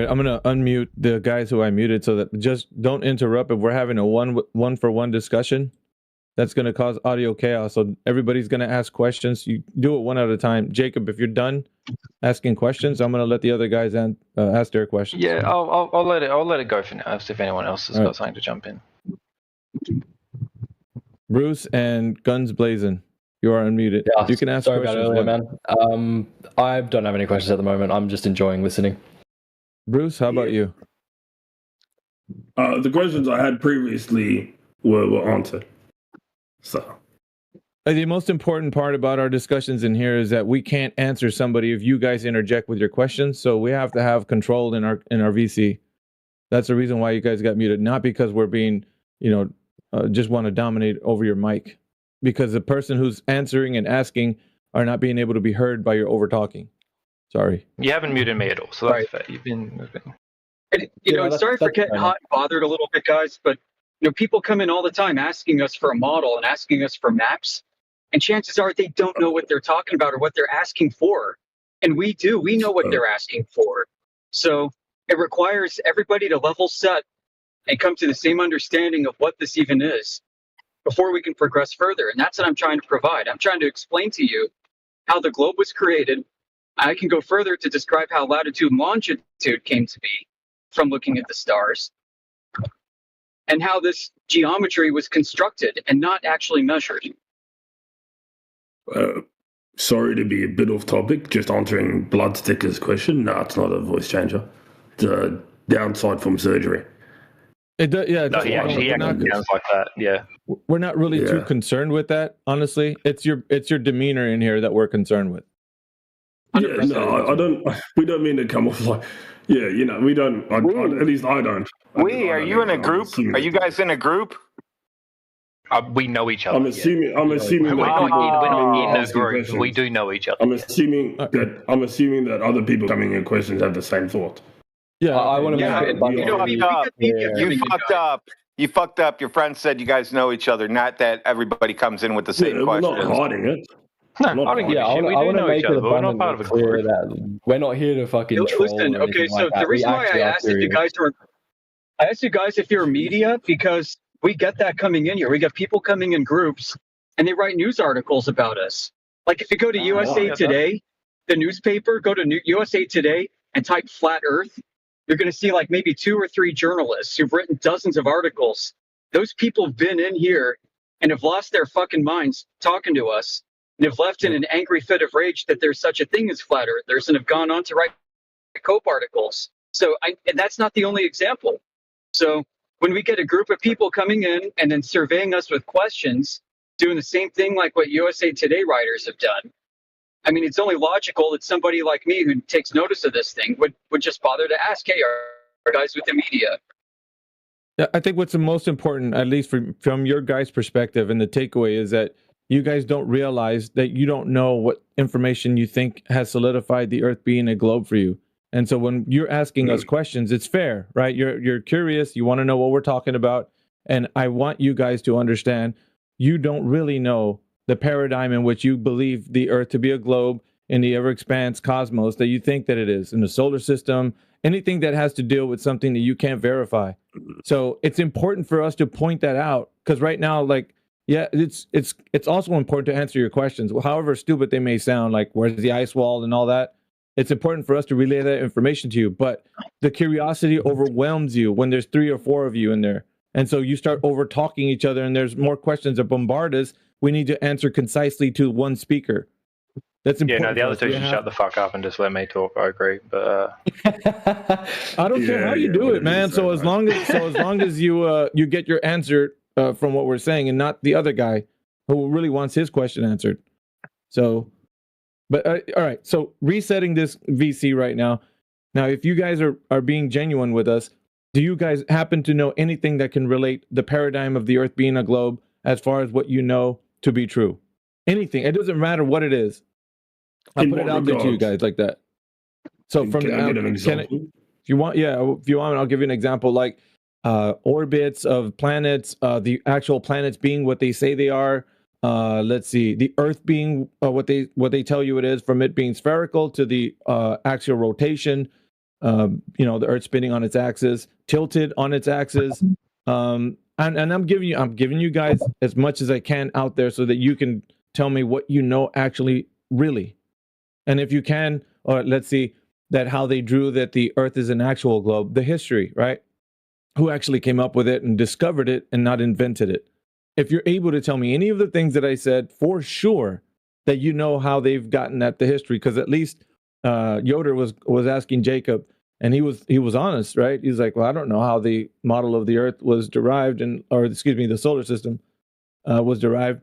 right, I'm gonna unmute the guys who I muted so that just don't interrupt if we're having a one-for-one discussion. That's gonna cause audio chaos. So everybody's gonna ask questions. You do it one at a time. Jacob, if you're done asking questions, I'm gonna let the other guys ask their questions. Yeah, I'll let it go for now. If anyone else has got something to jump in. Bruce and Guns Blazing, you are unmuted. Yeah, you can ask sorry questions. about earlier, man. I don't have any questions at the moment. I'm just enjoying listening. Bruce, how about you? The questions I had previously were answered. So the most important part about our discussions in here is that we can't answer somebody if you guys interject with your questions. So we have to have control in our VC. That's the reason why you guys got muted, not because we're being, just want to dominate over your mic, because the person who's answering and asking are not being able to be heard by your over talking. Sorry. You haven't muted me at all, so that's fair. You've been. And, sorry for getting hot and bothered a little bit, guys, but people come in all the time asking us for a model and asking us for maps, and chances are they don't know what they're talking about or what they're asking for. And we do. We know what they're asking for. So it requires everybody to level set and come to the same understanding of what this even is before we can progress further. And that's what I'm trying to provide. I'm trying to explain to you how the globe was created. I can go further to describe how latitude and longitude came to be from looking at the stars, and how this geometry was constructed and not actually measured. Sorry to be a bit off topic, just answering Bloodsticker's question. No, it's not a voice changer. It's a downside from surgery. It does, yeah. No, he actually sounds like that. Yeah. We're not really too concerned with that, honestly. It's your demeanor in here that we're concerned with. Yeah, no, I don't. We don't mean to come off like, we don't. At least I don't. Are you in a group? Are you guys in a group? We know each other. I'm assuming. I'm assuming we're that not in a group. We do know each other. I'm assuming that other people coming in questions have the same thought. Yeah, I want to You fucked up. You fucked up. Your friend said you guys know each other, not that everybody comes in with the same questions. We're not hiding it. No, I don't give a shit. We do know each other, but we're not part of a group. That we're not here to fucking troll. Listen, okay, so the reason why I asked you guys if you're media, because we get that coming in here. We get people coming in groups, and they write news articles about us. Like if you go to USA Today, the newspaper, go to USA Today and type flat Earth, you're going to see like maybe 2 or 3 journalists who've written dozens of articles. Those people have been in here and have lost their fucking minds talking to us, and have left in an angry fit of rage that there's such a thing as flat earthers, and have gone on to write Cope articles. So, and that's not the only example. So when we get a group of people coming in and then surveying us with questions, doing the same thing like what USA Today writers have done, I mean, it's only logical that somebody like me who takes notice of this thing would just bother to ask, hey, are guys with the media? Yeah, I think what's the most important, at least from your guys' perspective, and the takeaway is that you guys don't realize that you don't know what information you think has solidified the Earth being a globe for you. And so when you're asking us questions, it's fair, right? You're curious. You want to know what we're talking about. And I want you guys to understand you don't really know the paradigm in which you believe the Earth to be a globe in the ever-expanse cosmos that you think that it is, in the solar system, anything that has to deal with something that you can't verify. So it's important for us to point that out, because right now, it's also important to answer your questions, however stupid they may sound, like where's the ice wall and all that. It's important for us to relay that information to you, but the curiosity overwhelms you when there's 3 or 4 of you in there. And so you start over talking each other and there's more questions that bombard us. We need to answer concisely to one speaker. That's important. Yeah, no, the other two should shut the fuck up and just let me talk. I agree, but I don't care how you do it, man. So as long as you get your answer from what we're saying, and not the other guy who really wants his question answered. So, but all right. So resetting this VC right now. Now, if you guys are being genuine with us, do you guys happen to know anything that can relate the paradigm of the Earth being a globe as far as what you know to be true? Anything. It doesn't matter what it is. I'll put it out there to you guys like that. So from can I get an example? If you want, I'll give you an example, like orbits of planets, the actual planets being what they say they are. Let's see, the Earth being what they tell you it is, from it being spherical to the axial rotation. the Earth spinning on its axis, tilted on its axis. And I'm giving you guys as much as I can out there so that you can tell me what you know actually really. And if you can, or let's see that how they drew that the Earth is an actual globe, the history, right? Who actually came up with it and discovered it and not invented it. If you're able to tell me any of the things that I said, for sure that you know how they've gotten at the history, because at least Yoder was asking Jacob, and he was honest, right? He's like, well, I don't know how the model of the Earth was derived, the solar system was derived,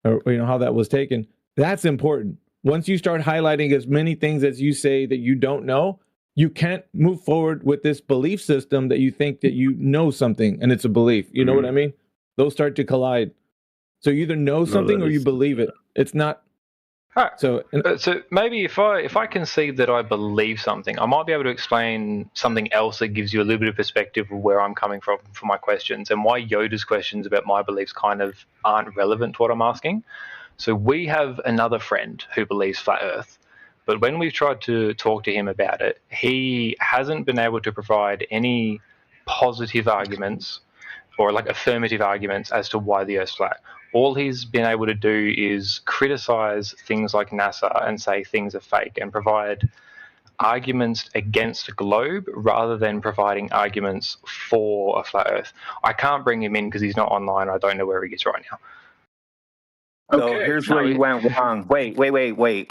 or how that was taken. That's important. Once you start highlighting as many things as you say that you don't know, you can't move forward with this belief system that you think that you know something, and it's a belief. You know what I mean? Those start to collide. So you either know something or you believe it. It's not. Right. So maybe if I concede that I believe something, I might be able to explain something else that gives you a little bit of perspective of where I'm coming from for my questions, and why Yoda's questions about my beliefs kind of aren't relevant to what I'm asking. So we have another friend who believes flat Earth, but when we've tried to talk to him about it, he hasn't been able to provide any positive arguments or like affirmative arguments as to why the Earth's flat. All he's been able to do is criticize things like NASA and say things are fake, and provide arguments against a globe rather than providing arguments for a flat Earth. I can't bring him in because he's not online. I don't know where he is right now. So here's where you went wrong. Wait. Here's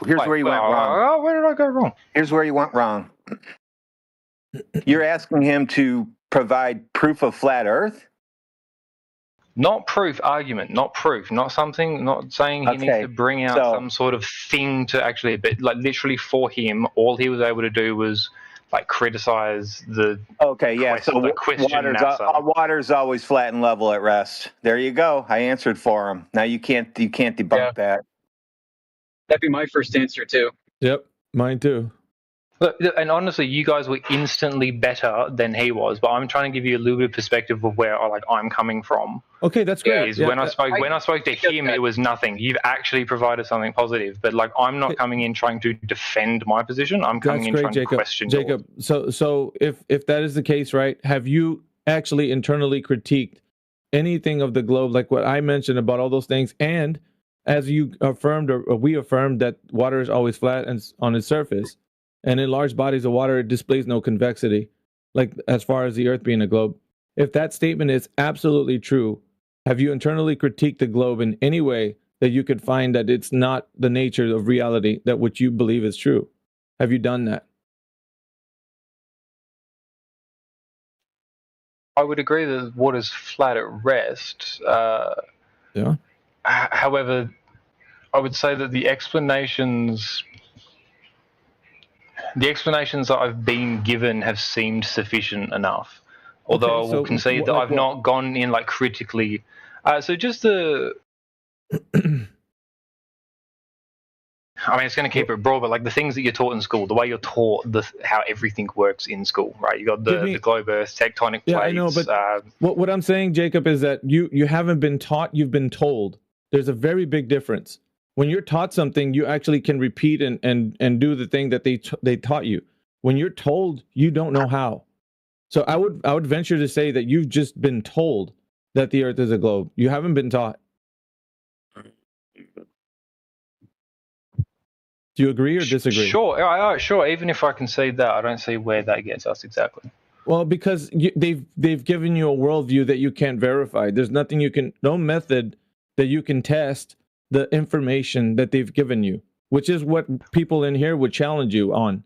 where you went wrong. Oh, where did I go wrong? Here's where you went wrong. You're asking him to provide proof of flat Earth? Not proof, argument, not proof, not something, not saying he needs to bring out some sort of thing to actually, but like literally for him, all he was able to do was like criticize the water's always flat and level at rest. There you go. I answered for him. Now you can't debunk that. That'd be my first answer too. Yep, mine too. Look, and honestly, you guys were instantly better than he was, but I'm trying to give you a little bit of perspective of where I'm coming from. Okay, that's great. When I spoke to him, it was nothing. You've actually provided something positive, but I'm not coming in trying to defend my position. I'm coming in trying to question Jacob. So if that is the case, right? Have you actually internally critiqued anything of the globe, like what I mentioned about all those things? And as you affirmed, or we affirmed, that water is always flat and on its surface. And in large bodies of water, it displays no convexity, like as far as the Earth being a globe. If that statement is absolutely true, have you internally critiqued the globe in any way that you could find that it's not the nature of reality, that what you believe is true? Have you done that? I would agree that water's flat at rest. Yeah. However, I would say that the explanations that I've been given have seemed sufficient enough. Although I will concede that I've not gone in critically. So just the... I mean, it's going to keep it broad, but the things that you're taught in school, the way you're taught how everything works in school, right? You got the globe Earth, tectonic plates. Yeah, I know, but what I'm saying, Jacob, is that you haven't been taught, you've been told. There's a very big difference. When you're taught something, you actually can repeat and do the thing that they taught you. When you're told, you don't know how. So I would venture to say that you've just been told that the Earth is a globe. You haven't been taught. Do you agree or disagree? Sure. Sure. Even if I concede that, I don't see where that gets us exactly. Well, because they've given you a worldview that you can't verify. There's no method that you can test the information that they've given you, which is what people in here would challenge you on.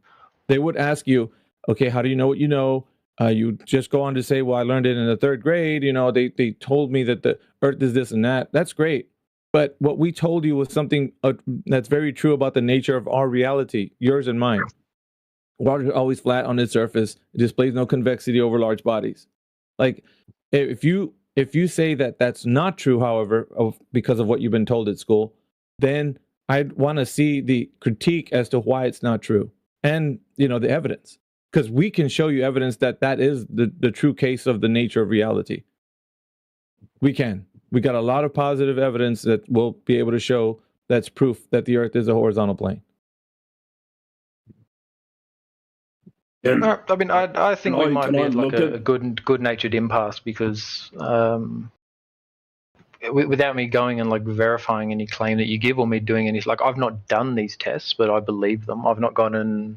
They would ask you, okay, how do you know what you know? You just go on to say, well, I learned it in the third grade. They told me that the Earth is this and that. That's great. But what we told you was something that's very true about the nature of our reality, yours and mine. Water is always flat on its surface. It displays no convexity over large bodies. If you say that that's not true, however, because of what you've been told at school, then I'd want to see the critique as to why it's not true, and the evidence, because we can show you evidence that is the true case of the nature of reality. We got a lot of positive evidence that we'll be able to show that's proof that the Earth is a horizontal plane. I mean, I think we might be at like a good-natured impasse because without me going and like verifying any claim that you give or me doing any, like I've not done these tests, but I believe them. I've not gone and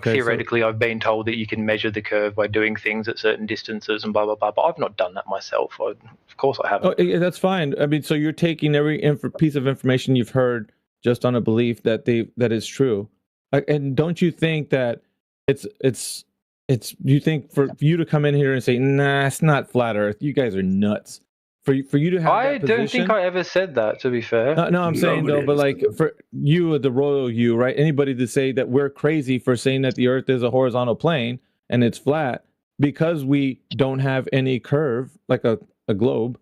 theoretically, I've been told that you can measure the curve by doing things at certain distances and blah blah blah. But I've not done that myself. Of course, I haven't. Oh, that's fine. I mean, so you're taking every piece of information you've heard just on a belief that that is true. And don't you think that it's you think for you to come in here and say, nah, it's not flat Earth, you guys are nuts. For you to have I don't think I ever said that, to be fair. No, I'm saying though, but like for you, the royal you, right? Anybody to say that we're crazy for saying that the Earth is a horizontal plane and it's flat because we don't have any curve like a globe.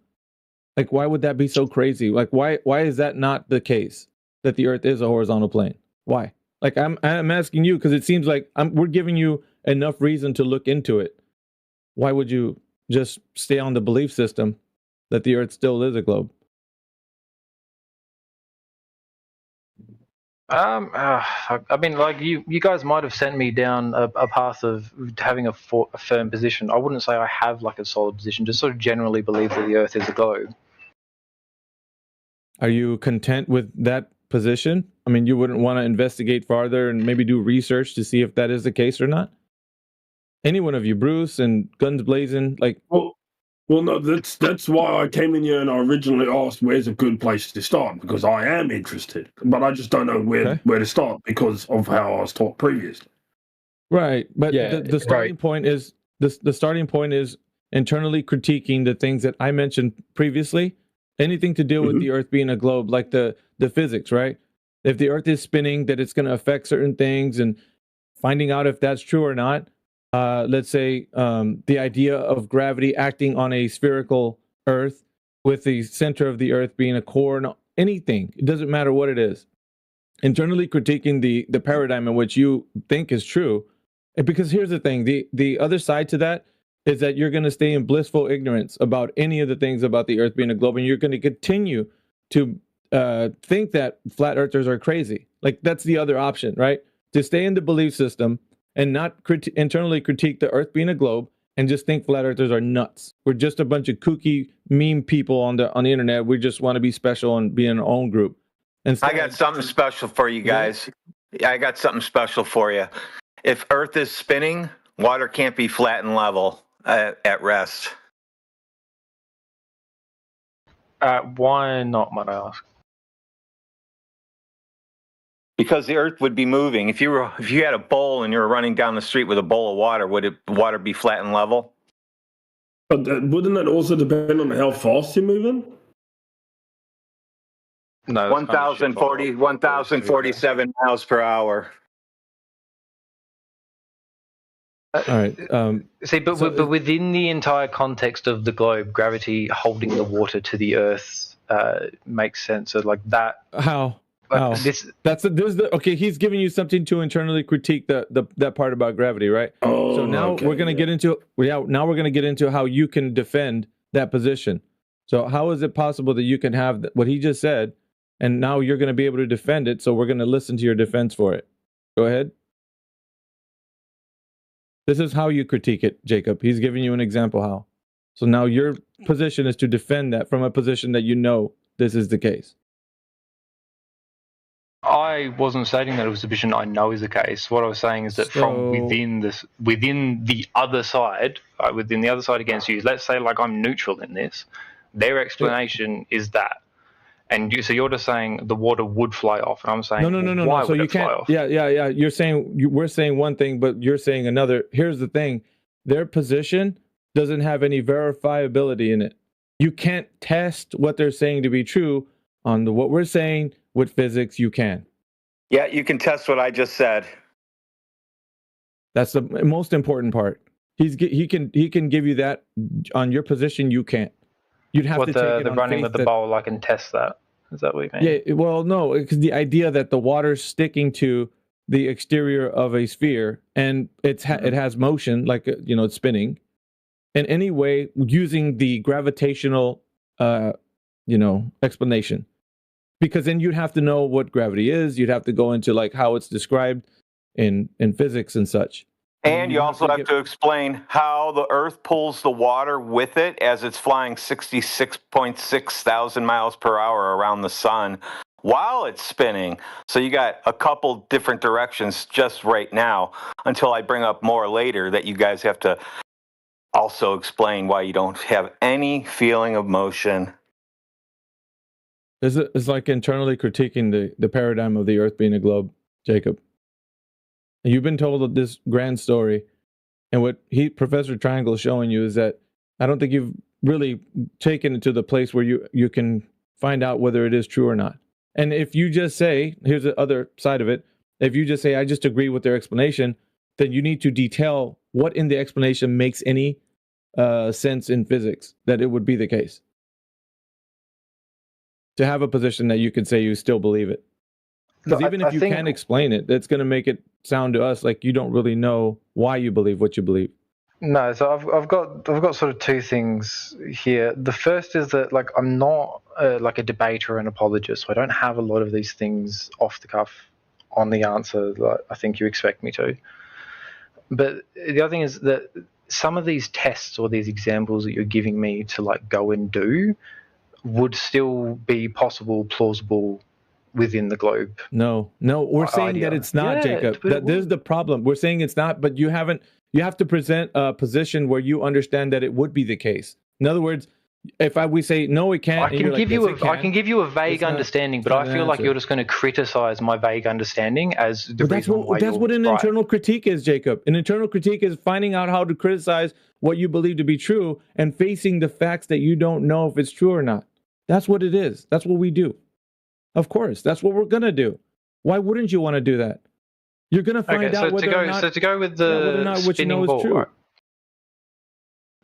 Like, why would that be so crazy? Like, why is that not the case that the Earth is a horizontal plane? Why? Like, I'm asking you because it seems like we're giving you enough reason to look into it. Why would you just stay on the belief system that the Earth still is a globe? I mean, like you guys might have sent me down a path of having a firm position. I wouldn't say I have like a solid position, just sort of generally believe that the Earth is a globe. Are you content with that position? I mean, you wouldn't want to investigate farther and maybe do research to see if that is the case or not? Any one of you, Bruce and guns blazing, like... Well, no, that's why I came in here and I originally asked where's a good place to start, because I am interested, but I just don't know where to start because of how I was taught previously. Right, but the starting point is the starting point is internally critiquing the things that I mentioned previously. Anything to do with the Earth being a globe, like the physics, right? If the Earth is spinning, that it's going to affect certain things, and finding out if that's true or not. Let's say the idea of gravity acting on a spherical Earth with the center of the Earth being a core, anything, it doesn't matter what it is. Internally critiquing the paradigm in which you think is true. Because here's the thing, the other side to that is that you're going to stay in blissful ignorance about any of the things about the Earth being a globe, and you're going to continue to think that flat earthers are crazy. Like, that's the other option, right? To stay in the belief system and not internally critique the Earth being a globe and just think flat earthers are nuts. We're just a bunch of kooky meme people on the internet. We just want to be special and be in our own group. I got something special for you guys. Yeah, I got something special for you. If Earth is spinning, water can't be flat and level at rest. Why not, might I ask? Because the Earth would be moving. If you had a bowl and you were running down the street with a bowl of water, would water be flat and level? But wouldn't that also depend on how fast you're moving? No, 1,047 miles per hour. All right. See, but within the entire context of the globe, gravity holding the water to the Earth makes sense. So, like that. How? Okay, he's giving you something to internally critique that part about gravity, right? So now we're going to get into now we're going to get into how you can defend that position. So how is it possible that you can have what he just said, and now you're going to be able to defend it? So we're going to listen to your defense for it. Go ahead. This is how you critique it, Jacob. He's giving you an example how. So now your position is to defend that from a position that you know this is the case. I wasn't stating that it was a position I know is the case. What I was saying is that from within the other side, within the other side against you, let's say like I'm neutral in this, their explanation is that. And so you're just saying the water would fly off, and I'm saying no. Why so would it fly off? Yeah. You're saying we're saying one thing, but you're saying another. Here's the thing: their position doesn't have any verifiability in it. You can't test what they're saying to be true on what we're saying with physics. You can. Yeah, you can test what I just said. That's the most important part. He can give you that on your position. You can't. You'd have to take it on running with the bowl. I can test that. Is that what you mean? Yeah. Well, no, because the idea that the water's sticking to the exterior of a sphere and it has motion, like it's spinning, in any way using the gravitational, explanation. Because then you'd have to know what gravity is. You'd have to go into like how it's described in physics and such. And you also have to explain how the Earth pulls the water with it as it's flying 66.6 thousand miles per hour around the sun while it's spinning. So you got a couple different directions just right now until I bring up more later that you guys have to also explain why you don't have any feeling of motion. It's like internally critiquing the paradigm of the Earth being a globe, Jacob. And you've been told this grand story, and what Professor Triangle is showing you is that I don't think you've really taken it to the place where you can find out whether it is true or not. And if you just say, here's the other side of it, if you just say, I just agree with their explanation, then you need to detail what in the explanation makes any sense in physics that it would be the case. To have a position that you can say you still believe it. Because even if you can explain it, that's going to make it sound to us like you don't really know why you believe what you believe. No, so I've got sort of two things here. The first is that like I'm not like a debater or an apologist, so I don't have a lot of these things off the cuff on the answer that I think you expect me to. But the other thing is that some of these tests or these examples that you're giving me to like go and do would still be possible, plausible within the globe. No, we're saying that it's not, Jacob. This is the problem. We're saying it's not, but you have to present a position where you understand that it would be the case. In other words, if we say no, it can't. I can give you a vague understanding, but I feel like you're just going to criticize my vague understanding as the reason why. That's what an internal critique is, Jacob. An internal critique is finding out how to criticize what you believe to be true and facing the facts that you don't know if it's true or not. That's what it is. That's what we do. Of course, that's what we're gonna do. Why wouldn't you want to do that? You're gonna find out whether or not. So to go with the spinning ball. All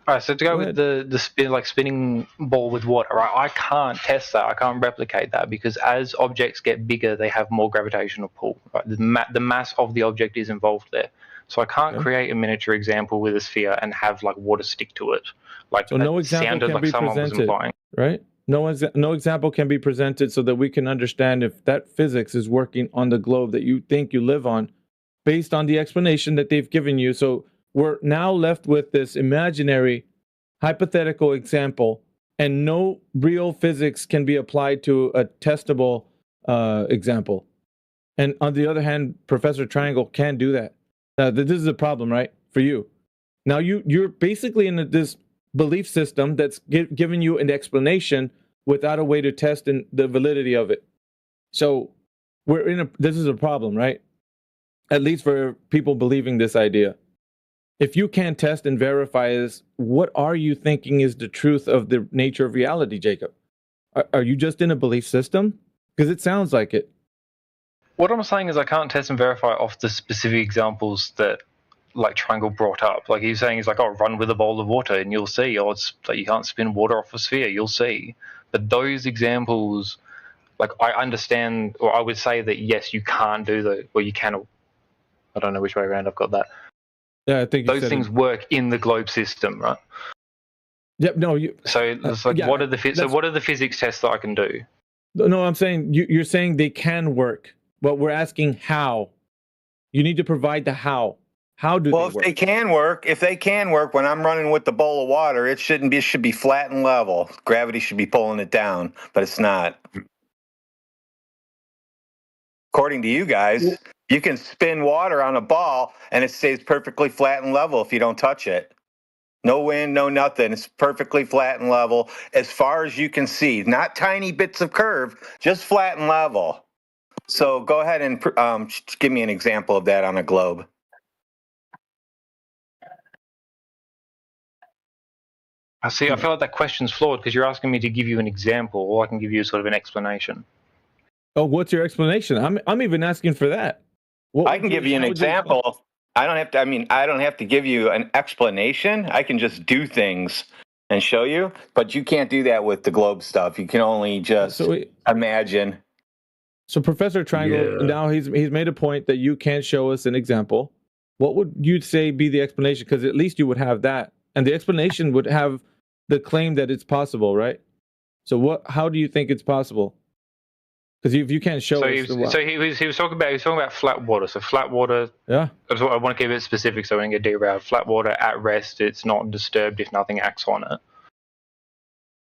right. So to go with the spinning ball with water, right? I can't test that. I can't replicate that because as objects get bigger, they have more gravitational pull. Right? The mass of the object is involved there. So I can't create a miniature example with a sphere and have like water stick to it. Like so no example can be presented, right? No example can be presented so that we can understand if that physics is working on the globe that you think you live on based on the explanation that they've given you. So we're now left with this imaginary, hypothetical example, and no real physics can be applied to a testable example. And on the other hand, Professor Triangle can do that. This is a problem, right, for you. Now you're basically in this belief system that's giving you an explanation without a way to test the validity of it. So this is a problem, right? At least for people believing this idea. If you can't test and verify this, what are you thinking is the truth of the nature of reality, Jacob? Are you just in a belief system? Because it sounds like it. What I'm saying is I can't test and verify off the specific examples that like Triangle brought up. Like he's saying, he's like, run with a bowl of water and you'll see. Or it's like you can't spin water off a sphere, you'll see. But those examples, like I understand, or I would say that yes, you can't do you can. I don't know which way around I've got that. Yeah, I think those things work in the globe system, right? Yep. No. So it's like, what are the physics tests that I can do? No, I'm saying you're saying they can work, but we're asking how. You need to provide the how. How do they work? If they can work, when I'm running with the bowl of water, it should be flat and level. Gravity should be pulling it down, but it's not. According to you guys, you can spin water on a ball and it stays perfectly flat and level if you don't touch it. No wind, no nothing. It's perfectly flat and level as far as you can see. Not tiny bits of curve, just flat and level. So go ahead and give me an example of that on a globe. I feel like that question's flawed because you're asking me to give you an example, or I can give you sort of an explanation. Oh, what's your explanation? I'm even asking for that. I can give you an example. I don't have to give you an explanation. I can just do things and show you, but you can't do that with the globe stuff. You can only just imagine. So Professor Triangle, now he's made a point that you can't show us an example. What would you say be the explanation? Because at least you would have that. And the explanation would have the claim that it's possible, right? So how do you think it's possible? Because if you can't show us, he was talking about flat water. So flat water. Yeah. I want to keep it specific, so I don't get derailed. Flat water at rest, it's not disturbed if nothing acts on it.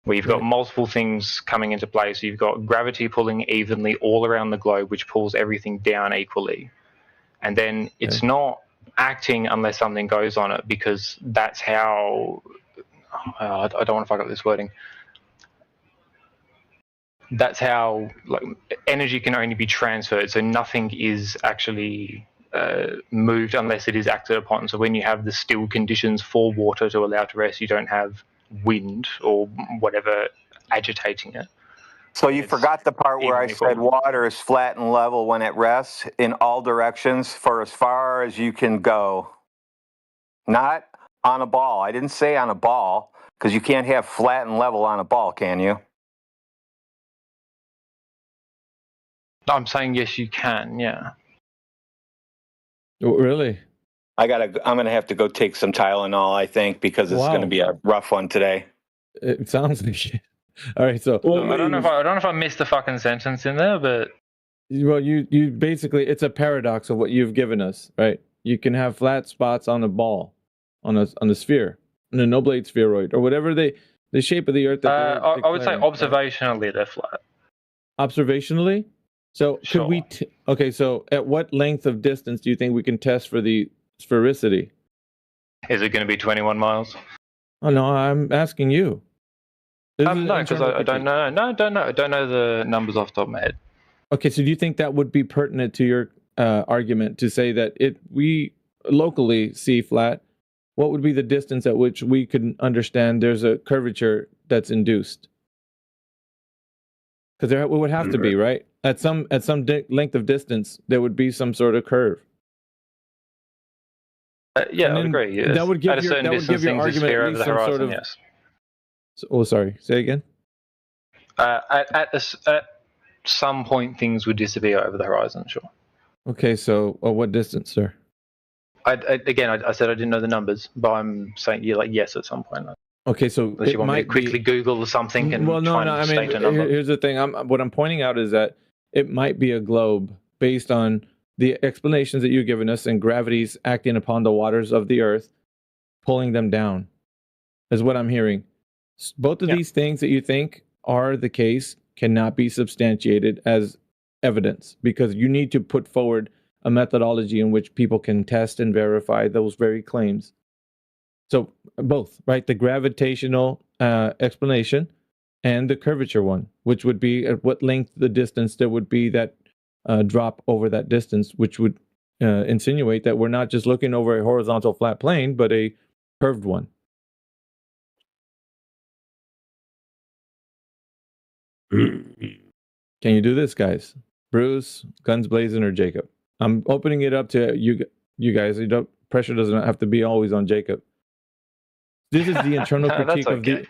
Where you've got multiple things coming into play. So you've got gravity pulling evenly all around the globe, which pulls everything down equally. And then it's not acting unless something goes on it, because that's how... I don't want to fuck up this wording. That's how energy can only be transferred. So nothing is actually moved unless it is acted upon. So when you have the still conditions for water to allow to rest, you don't have wind or whatever agitating it. So you forgot the part where I said water is flat and level when it rests in all directions for as far as you can go. Not on a ball. I didn't say on a ball, because you can't have flat and level on a ball, can you? I'm saying yes, you can. Yeah. Oh, really? I'm gonna have to go take some Tylenol, I think, because it's gonna be a rough one today. It sounds like it. All right, so I don't know if I missed the fucking sentence in there, but you basically, it's a paradox of what you've given us, right? You can have flat spots on a ball, on a sphere, on a no-blade spheroid, or whatever the shape of the Earth. That I would say observationally they're flat. Observationally. So Sure. could we? Okay, so at what length of distance do you think we can test for the sphericity? Is it going to be 21 miles? Oh no, I'm asking you. No, because I don't know. No, I don't know. I don't know the numbers off the top of my head. Okay, so do you think that would be pertinent to your argument to say that we locally see flat? What would be the distance at which we could understand there's a curvature that's induced? Because there would have to be, right? At some length of distance, there would be some sort of curve. Yeah, I would agree. Yes. That would give at a certain distance, things disappear over the horizon. Yes. So, sorry. Say again. At some point, things would disappear over the horizon. Sure. Okay, so what distance, sir? I said I didn't know the numbers, but I'm saying yes at some point. Okay, so unless you want me to quickly Google something and state a number. Here's the thing. What I'm pointing out is that it might be a globe based on the explanations that you've given us, and gravity's acting upon the waters of the Earth, pulling them down, is what I'm hearing. Both of these things that you think are the case cannot be substantiated as evidence, because you need to put forward a methodology in which people can test and verify those very claims. So both, right? The gravitational explanation and the curvature one, which would be at what length the distance there would be that drop over that distance, which would insinuate that we're not just looking over a horizontal flat plane, but a curved one. Can you do this, guys? Bruce, guns blazing, or Jacob? I'm opening it up to you guys. Pressure doesn't have to be always on Jacob. This is the internal critique of the.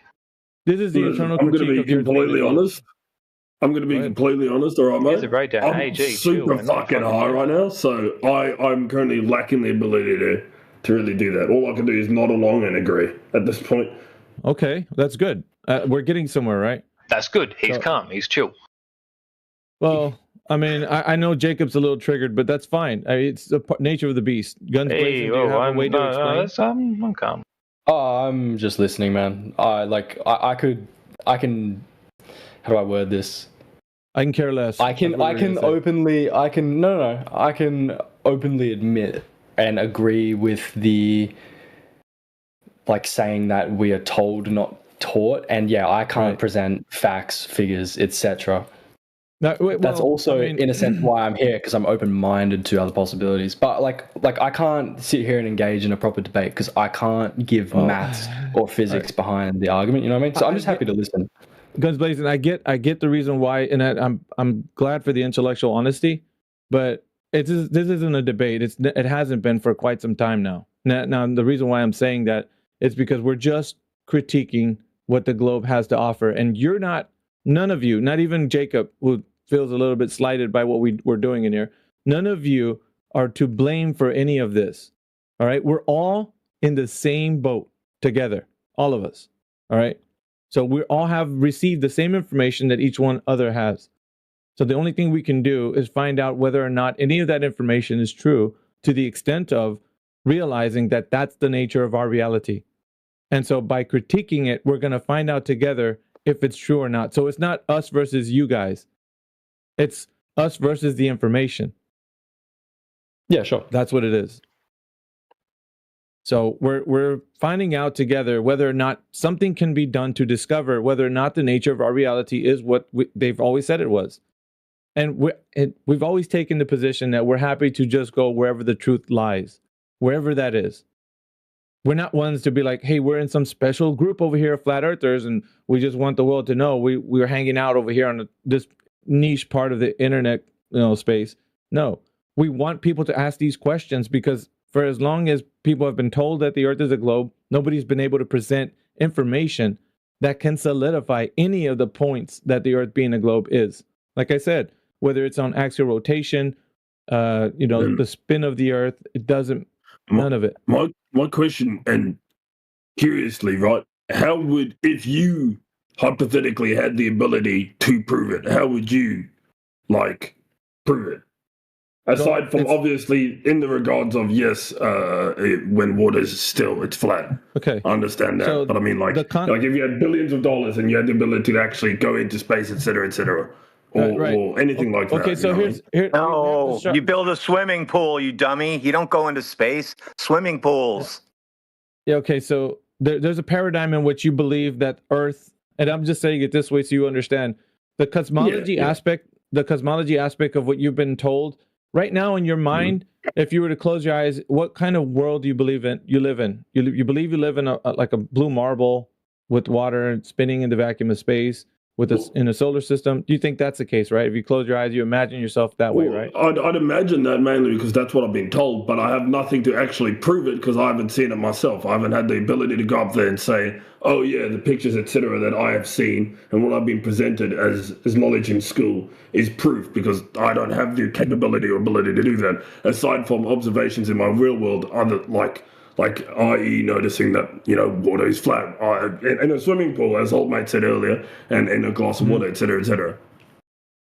This is the internal critique of the. I'm going to be completely honest. I'm going to be completely honest, all right, mate? Here's a breakdown. I'm super fucking high right now, so I'm currently lacking the ability to really do that. All I can do is nod along and agree at this point. Okay, that's good. We're getting somewhere, right? That's good. He's calm. He's chill. Well, I mean, I know Jacob's a little triggered, but that's fine. It's the nature of the beast. Guns blazing. Do you have a way to explain? I'm calm. Oh, I'm just listening, man. I can. How do I word this? I can care less. I can openly admit and agree with the saying that we are told, not taught, and I can't present facts, figures, etc. That's also in a sense why I'm here, because I'm open-minded to other possibilities. But I can't sit here and engage in a proper debate because I can't give maths or physics behind the argument. You know what I mean? So I'm just happy to listen. Guns blazing. I get the reason why, and I'm glad for the intellectual honesty, but this isn't a debate. It hasn't been for quite some time now. Now the reason why I'm saying that is because we're just critiquing what the globe has to offer, and you're not. None of you, not even Jacob, who feels a little bit slighted by what we're doing in here, none of you are to blame for any of this. All right? We're all in the same boat together, all of us. All right? So we all have received the same information that each one other has. So the only thing we can do is find out whether or not any of that information is true, to the extent of realizing that that's the nature of our reality. And so by critiquing it, we're going to find out together if it's true or not. So it's not us versus you guys. It's us versus the information. Yeah, sure. That's what it is. So we're finding out together whether or not something can be done to discover whether or not the nature of our reality is what they've always said it was. And we've always taken the position that we're happy to just go wherever the truth lies, wherever that is. We're not ones to be like, hey, we're in some special group over here of flat earthers and we just want the world to know we're hanging out over here on this niche part of the internet space. No, we want people to ask these questions, because for as long as people have been told that the earth is a globe, nobody's been able to present information that can solidify any of the points that the earth being a globe is. Like I said, whether it's on axial rotation, the spin of the earth, it doesn't, none of it. My question, and curiously, right, how would, if you hypothetically had the ability to prove it, how would you, prove it? Aside from obviously in the regards of, yes, when water's still, it's flat. Okay. I understand that. So but I mean, like if you had billions of dollars and you had the ability to actually go into space, et cetera, or anything like that. Okay, so you build a swimming pool, you dummy. You don't go into space. Swimming pools. Yeah, okay, so there's a paradigm in which you believe that Earth, and I'm just saying it this way so you understand, the cosmology aspect of what you've been told right now in your mind, if you were to close your eyes, what kind of world do you believe in? You live in? You believe you live in a blue marble with water spinning in the vacuum of space in a solar system? Do you think that's the case, right? If you close your eyes, you imagine yourself that way, right? I'd imagine that mainly because that's what I've been told, but I have nothing to actually prove it because I haven't seen it myself. I haven't had the ability to go up there and say, oh yeah, the pictures, etc., that I have seen and what I've been presented as knowledge in school is proof, because I don't have the capability or ability to do that, aside from observations in my real world, other like i.e. noticing that, water is flat in a swimming pool, as old mate said earlier, and in a glass of water, etc., etc.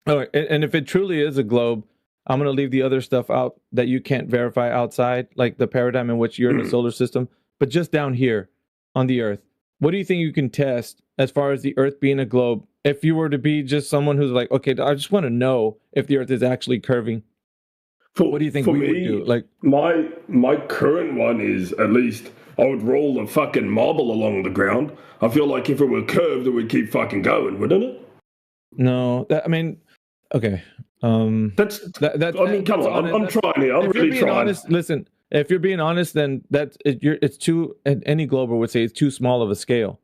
All right, and if it truly is a globe, I'm going to leave the other stuff out that you can't verify outside, like the paradigm in which you're in the solar system, but just down here on the Earth, what do you think you can test as far as the Earth being a globe? If you were to be just someone who's like, okay, I just want to know if the Earth is actually curving. What do you think we would do? Like my current one is, at least I would roll a fucking marble along the ground. I feel like if it were curved, it would keep fucking going, wouldn't it? No, okay. Come on. I'm trying here. I'm really trying. Honest, listen, if you're being honest, then it's too. Any glober would say it's too small of a scale.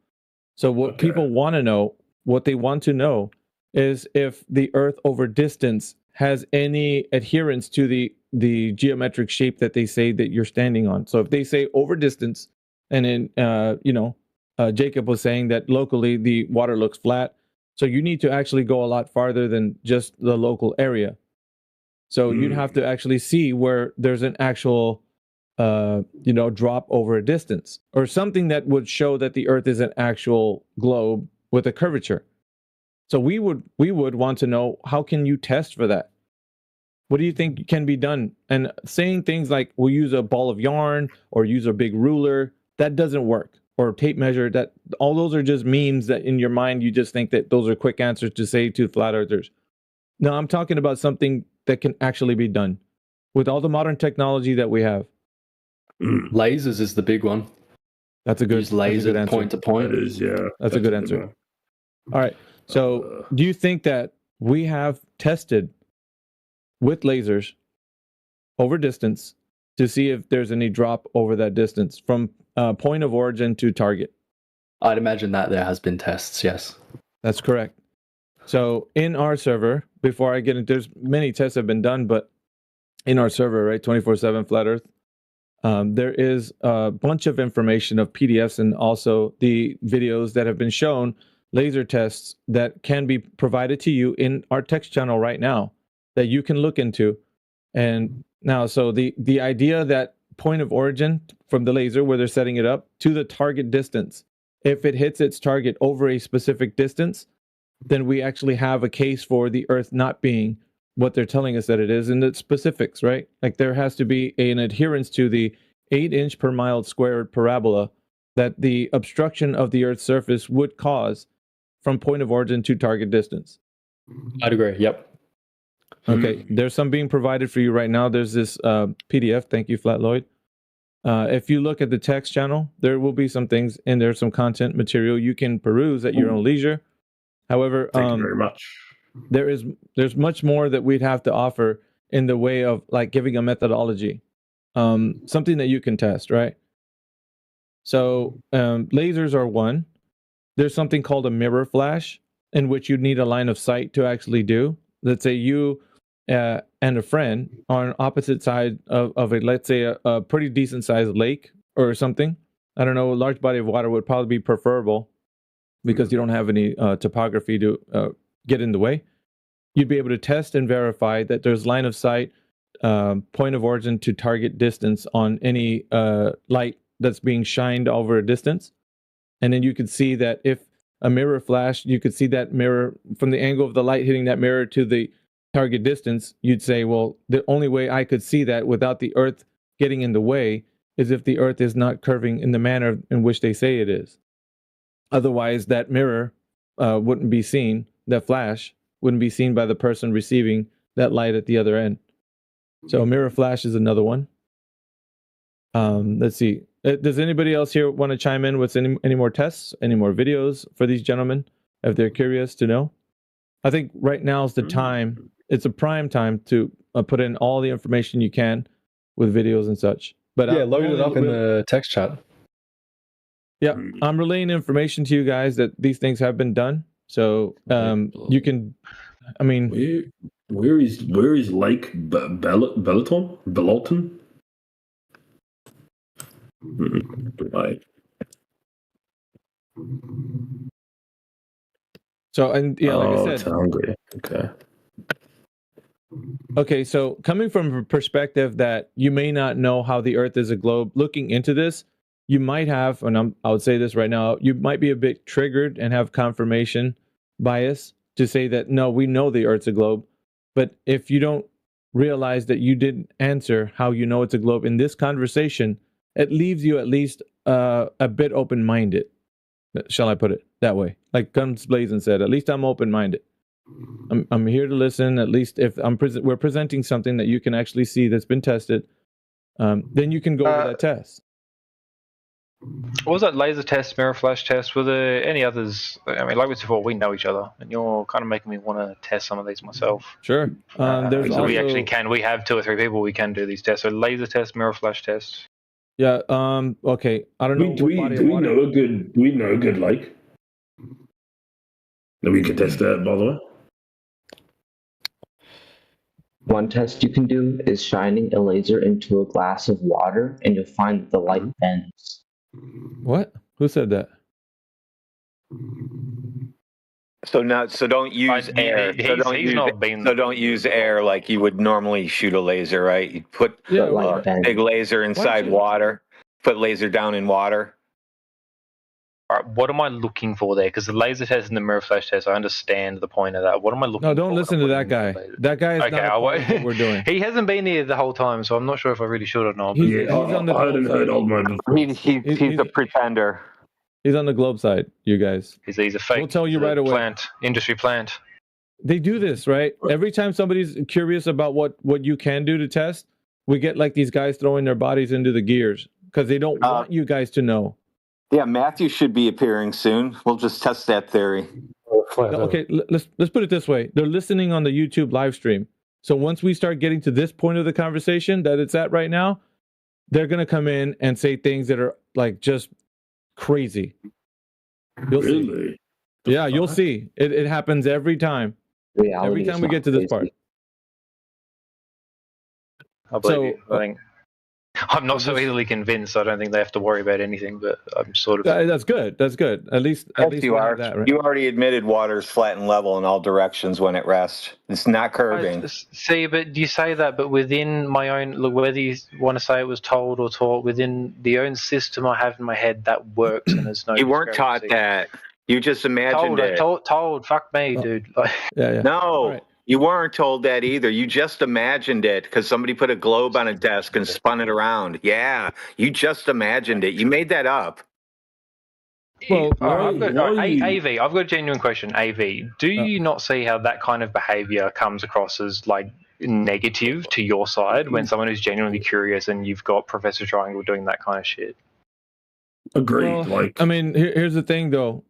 So what people want to know, what they want to know, is if the Earth over distance has any adherence to the geometric shape that they say that you're standing on. So if they say over distance, and then Jacob was saying that locally the water looks flat, so you need to actually go a lot farther than just the local area. So you'd have to actually see where there's an actual drop over a distance, or something that would show that the Earth is an actual globe with a curvature. So we would want to know, how can you test for that? What do you think can be done? And saying things like we'll use a ball of yarn or use a big ruler, that doesn't work. Or tape measure, that all those are just memes that in your mind you just think that those are quick answers to say to flat earthers. No, I'm talking about something that can actually be done with all the modern technology that we have. Lasers is the big one. That's a good answer. Point to point. That is, yeah. That's a good answer. All right. So do you think that we have tested with lasers over distance to see if there's any drop over that distance from point of origin to target? I'd imagine that there has been tests, yes. That's correct. So in our server, before I get into, there's many tests have been done, but in our server, right, 24/7 Flat Earth, there is a bunch of information of PDFs and also the videos that have been shown, laser tests that can be provided to you in our text channel right now that you can look into. And now, so the idea that point of origin from the laser where they're setting it up to the target distance, if it hits its target over a specific distance, then we actually have a case for the Earth not being what they're telling us that it is in the specifics, right? Like there has to be an adherence to the 8-inch per mile squared parabola that the obstruction of the Earth's surface would cause from point of origin to target distance. I'd agree. Yep. Okay, there's some being provided for you right now. There's this PDF. Thank you, Flat Lloyd. If you look at the text channel, there will be some things in there, some content material you can peruse at your own leisure. However, thank you very much. There's much more that we'd have to offer in the way of like giving a methodology, something that you can test, right? So lasers are one. There's something called a mirror flash, in which you need a line of sight to actually do. Let's say you and a friend on opposite side of a, let's say, a pretty decent sized lake or something. I don't know, a large body of water would probably be preferable because you don't have any topography to get in the way. You'd be able to test and verify that there's line of sight, point of origin to target distance on any light that's being shined over a distance. And then you could see that if a mirror flash, you could see that mirror from the angle of the light hitting that mirror to the target distance. You'd say, well, the only way I could see that without the Earth getting in the way is if the Earth is not curving in the manner in which they say it is. Otherwise, that mirror wouldn't be seen, that flash wouldn't be seen by the person receiving that light at the other end. So a mirror flash is another one. Let's see. Does anybody else here want to chime in with any more tests, any more videos for these gentlemen, if they're curious to know? I think right now is the time. It's a prime time to put in all the information you can with videos and such. But yeah, load it up in the text chat. Yeah, I'm relaying information to you guys that these things have been done. So you can, I mean, where is Lake Beloton? Right. So, and yeah, like I said, it's hungry. Okay, so coming from a perspective that you may not know how the Earth is a globe, looking into this, you might have, and I would say this right now, you might be a bit triggered and have confirmation bias to say that, no, we know the Earth's a globe. But if you don't realize that you didn't answer how you know it's a globe in this conversation, it leaves you at least a bit open-minded. Shall I put it that way? Like Guns Blazing said, at least I'm open-minded. I'm here to listen. At least if we're presenting something that you can actually see that's been tested, then you can go with that test. What was that laser test, mirror flash test? Were there any others? I mean, like we said before, we know each other, and you're kind of making me want to test some of these myself. Sure. There's so also... we have 2 or 3 people we can do these tests. So laser test, mirror flash test. Yeah. Okay. I don't know. Do we know a good lake? That we can test that, by the way. One test you can do is shining a laser into a glass of water, and you'll find that the light bends. What? Who said that? So don't use air. Don't use air like you would normally shoot a laser, right? You put a big laser inside water. Put laser down in water. All right, what am I looking for there? Because the laser test and the mirror flash test, I understand the point of that. What am I looking for? No, don't listen to that guy. That guy is not what we're doing. He hasn't been here the whole time, so I'm not sure if I really should or not. He's on the I hadn't heard old man. He's a pretender. He's on the globe side, you guys. He's a fake. We'll tell you right away. Industry plant. They do this, right? Every time somebody's curious about what you can do to test, we get like these guys throwing their bodies into the gears because they don't want you guys to know. Yeah, Matthew should be appearing soon. We'll just test that theory. Okay, let's put it this way. They're listening on the YouTube live stream. So once we start getting to this point of the conversation that it's at right now, they're going to come in and say things that are like just crazy. You'll see. Yeah, you'll see. It happens every time. Every time we get to this part. I'm not so easily convinced. I don't think they have to worry about anything, but I'm sort of... That's good. That's good. At least you are. That, right? You already admitted water's flat and level in all directions when it rests. It's not curving. See, but you say that, but within my own... Look, whether you want to say it was told or taught, within the own system I have in my head, that works and there's no... You weren't taught that. You just imagined it. Told. Fuck me, dude. Like, yeah. No, right. You weren't told that either. You just imagined it because somebody put a globe on a desk and spun it around. Yeah, you just imagined it. You made that up. Well, I've got a genuine question. AV, do you not see how that kind of behavior comes across as like negative to your side when someone is genuinely curious and you've got Professor Triangle doing that kind of shit? Agreed. Well, I mean, here's the thing, though.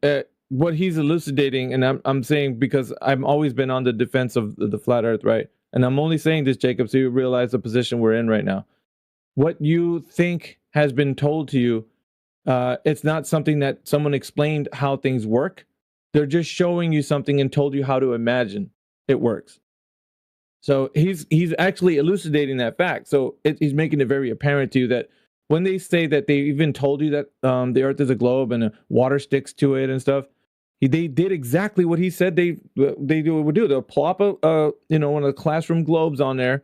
What he's elucidating, and I'm saying because I've always been on the defense of the flat Earth, right? And I'm only saying this, Jacob, so you realize the position we're in right now. What you think has been told to you, it's not something that someone explained how things work. They're just showing you something and told you how to imagine it works. So he's actually elucidating that fact. So he's making it very apparent to you that when they say that they even told you that the Earth is a globe and water sticks to it and stuff, they did exactly what he said they would do. They'll plop one of the classroom globes on there,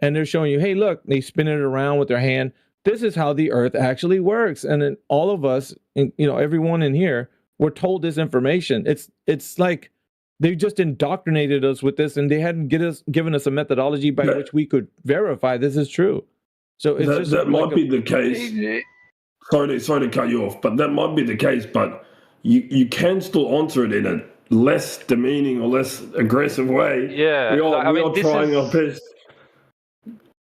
and they're showing you, hey, look, they spin it around with their hand. This is how the Earth actually works. And then all of us, everyone in here, were told this information. It's like they just indoctrinated us with this, and they hadn't given us a methodology by which we could verify this is true. So it's that might be the case. Sorry to cut you off, but that might be the case. But you can still answer it in a less demeaning or less aggressive way. Yeah, we are trying our best.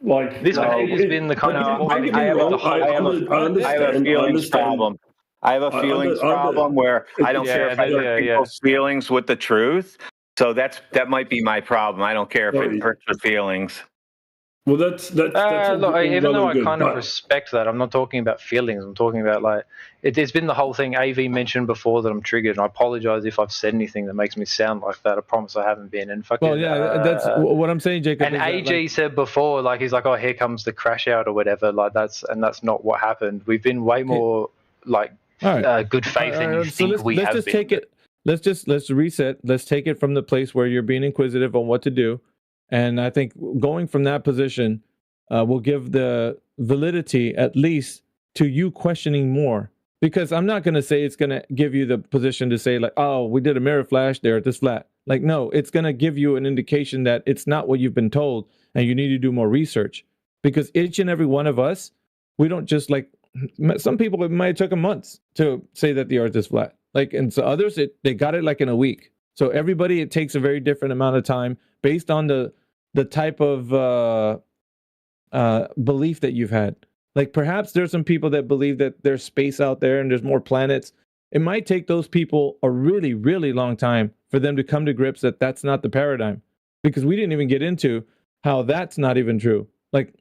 Like this behavior's been the kind of. I have a feelings problem. I have a feelings problem where I don't care if I hurt people's feelings with the truth. So that might be my problem. I don't care if it hurts their feelings. Well, that's look, even though I kind of respect that, I'm not talking about feelings. I'm talking about like there's been the whole thing AV mentioned before that I'm triggered, and I apologize if I've said anything that makes me sound like that. I promise I haven't been. And fucking, that's what I'm saying, Jacob. And AG said before, like he's like, oh, here comes the crash out or whatever. Like that's not what happened. We've been way more like good faith than you think we have been. Take it. Let's reset. Let's take it from the place where you're being inquisitive on what to do. And I think going from that position will give the validity, at least, to you questioning more. Because I'm not going to say it's going to give you the position to say, like, oh, we did a mirror flash there at this flat. Like, no, it's going to give you an indication that it's not what you've been told, and you need to do more research. Because each and every one of us, we don't just like, some people, it might have taken months to say that the Earth is flat. Like, and so others, they got it like in a week. So everybody, it takes a very different amount of time based on the type of belief that you've had. Like perhaps there's some people that believe that there's space out there and there's more planets. It might take those people a really, really long time for them to come to grips that that's not the paradigm. Because we didn't even get into how that's not even true. Like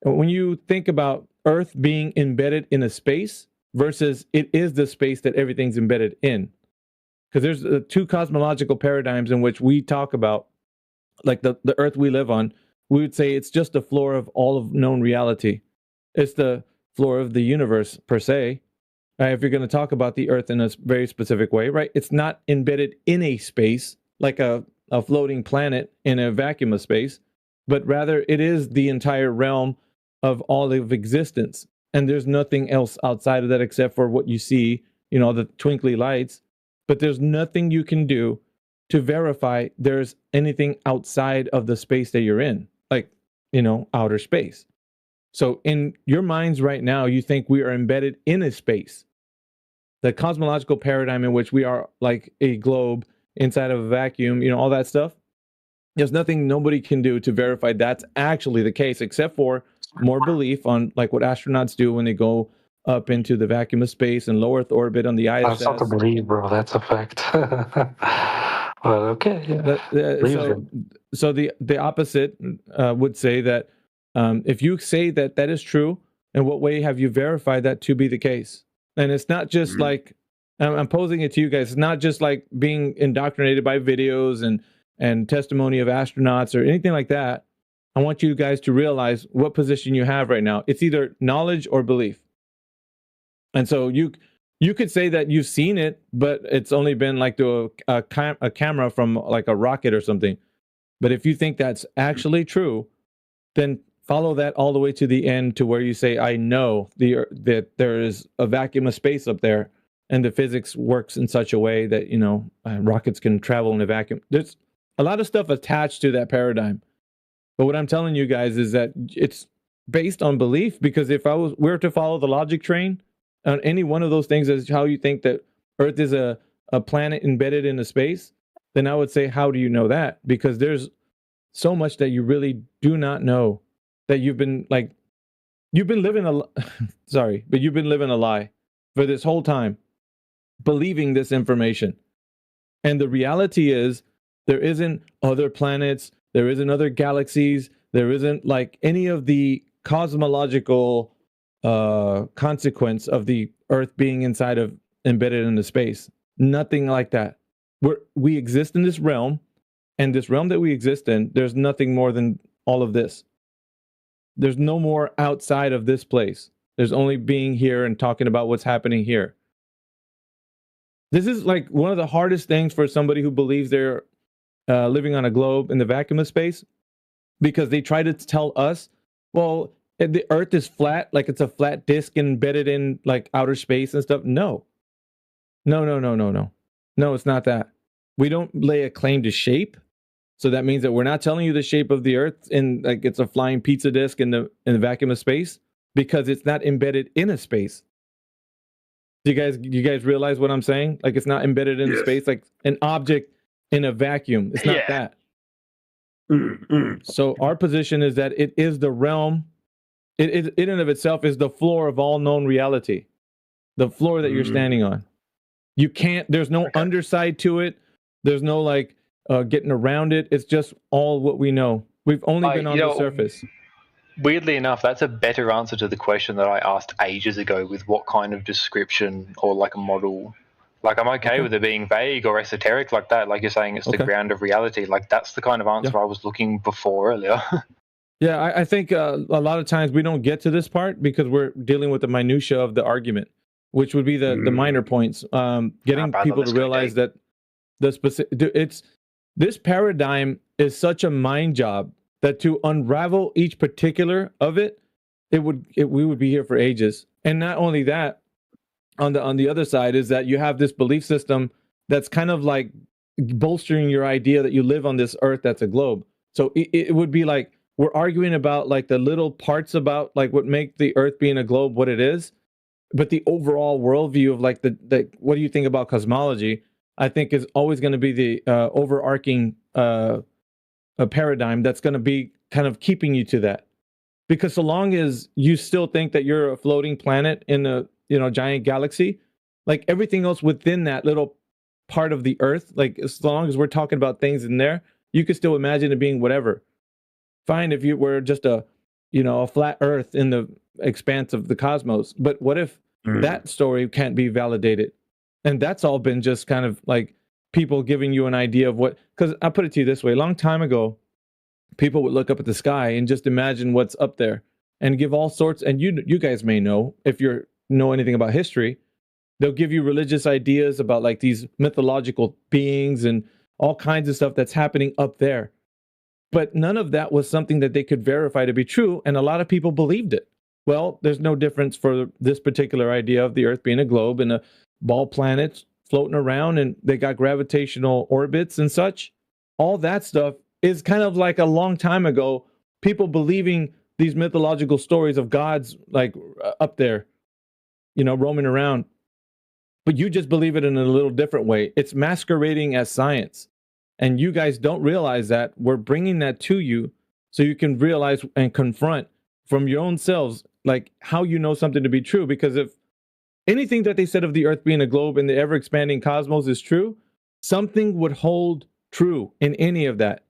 when you think about Earth being embedded in a space versus it is the space that everything's embedded in. Because there's two cosmological paradigms in which we talk about, like the Earth we live on, we would say it's just the floor of all of known reality. It's the floor of the universe, per se. If you're going to talk about the Earth in a very specific way, right? It's not embedded in a space, like a floating planet in a vacuum of space, but rather it is the entire realm of all of existence. And there's nothing else outside of that except for what you see, the twinkly lights. But there's nothing you can do to verify there's anything outside of the space that you're in, like, outer space. So in your minds right now, you think we are embedded in a space. The cosmological paradigm in which we are like a globe inside of a vacuum, all that stuff. There's nothing nobody can do to verify that's actually the case, except for more belief on like what astronauts do when they go up into the vacuum of space and low Earth orbit on the ISS. That's not to believe, bro. That's a fact. Well, okay. Yeah. So the opposite would say that if you say that is true, in what way have you verified that to be the case? And it's not just like, I'm posing it to you guys, it's not just like being indoctrinated by videos and testimony of astronauts or anything like that. I want you guys to realize what position you have right now. It's either knowledge or belief. And so you could say that you've seen it, but it's only been like through a camera from like a rocket or something. But if you think that's actually true, then follow that all the way to the end to where you say, I know that there is a vacuum of space up there and the physics works in such a way that, you know, rockets can travel in a vacuum. There's a lot of stuff attached to that paradigm. But what I'm telling you guys is that it's based on belief, because if we were to follow the logic train on any one of those things as how you think that Earth is a planet embedded in a space, then I would say, how do you know that? Because there's so much that you really do not know, that you've been living you've been living a lie for this whole time, believing this information. And the reality is, there isn't other planets, there isn't other galaxies, there isn't like any of the cosmological consequence of the Earth being embedded in the space. Nothing like that. We exist in this realm, and this realm that we exist in, there's nothing more than all of this. There's no more outside of this place. There's only being here and talking about what's happening here. This is like one of the hardest things for somebody who believes they're living on a globe in the vacuum of space, because they try to tell us, well, the Earth is flat, like it's a flat disk embedded in like outer space and stuff. No, it's not that. We don't lay a claim to shape. So that means that we're not telling you the shape of the Earth in like it's a flying pizza disk in the vacuum of space, because it's not embedded in a space. Do you guys realize what I'm saying? Like, it's not embedded in space, like an object in a vacuum. It's not that. So our position is that it is the realm. It in and of itself is the floor of all known reality, the floor that you're standing on. You can't. There's no underside to it. There's no like getting around it. It's just all what we know. We've only been on the surface. Weirdly enough, that's a better answer to the question that I asked ages ago with what kind of description or like a model. Like, I'm okay with it being vague or esoteric like that. Like you're saying, it's the ground of reality. Like, that's the kind of answer I was looking for earlier. Yeah, I think a lot of times we don't get to this part because we're dealing with the minutia of the argument, which would be the minor points. Getting people to realize that the specific, this paradigm is such a mind job that to unravel each particular of it, we would be here for ages. And not only that, on the other side is that you have this belief system that's kind of like bolstering your idea that you live on this Earth that's a globe. So it would be like we're arguing about like the little parts about like what make the Earth being a globe what it is, but the overall worldview of like the what do you think about cosmology? I think is always going to be the overarching a paradigm that's going to be kind of keeping you to that. Because so long as you still think that you're a floating planet in a giant galaxy, like everything else within that little part of the Earth, like as long as we're talking about things in there, you could still imagine it being whatever. Fine if you were just a flat Earth in the expanse of the cosmos. But what if that story can't be validated? And that's all been just kind of like people giving you an idea of what, because I'll put it to you this way, a long time ago, people would look up at the sky and just imagine what's up there and give all sorts, and you guys may know, if you know anything about history, they'll give you religious ideas about like these mythological beings and all kinds of stuff that's happening up there. But none of that was something that they could verify to be true, and a lot of people believed it. Well, there's no difference for this particular idea of the Earth being a globe and a ball planets floating around, and they got gravitational orbits and such. All that stuff is kind of like a long time ago, people believing these mythological stories of gods like up there, roaming around. But you just believe it in a little different way. It's masquerading as science. And you guys don't realize that. We're bringing that to you so you can realize and confront from your own selves, like how you know something to be true. Because if anything that they said of the Earth being a globe in the ever-expanding cosmos is true, something would hold true in any of that.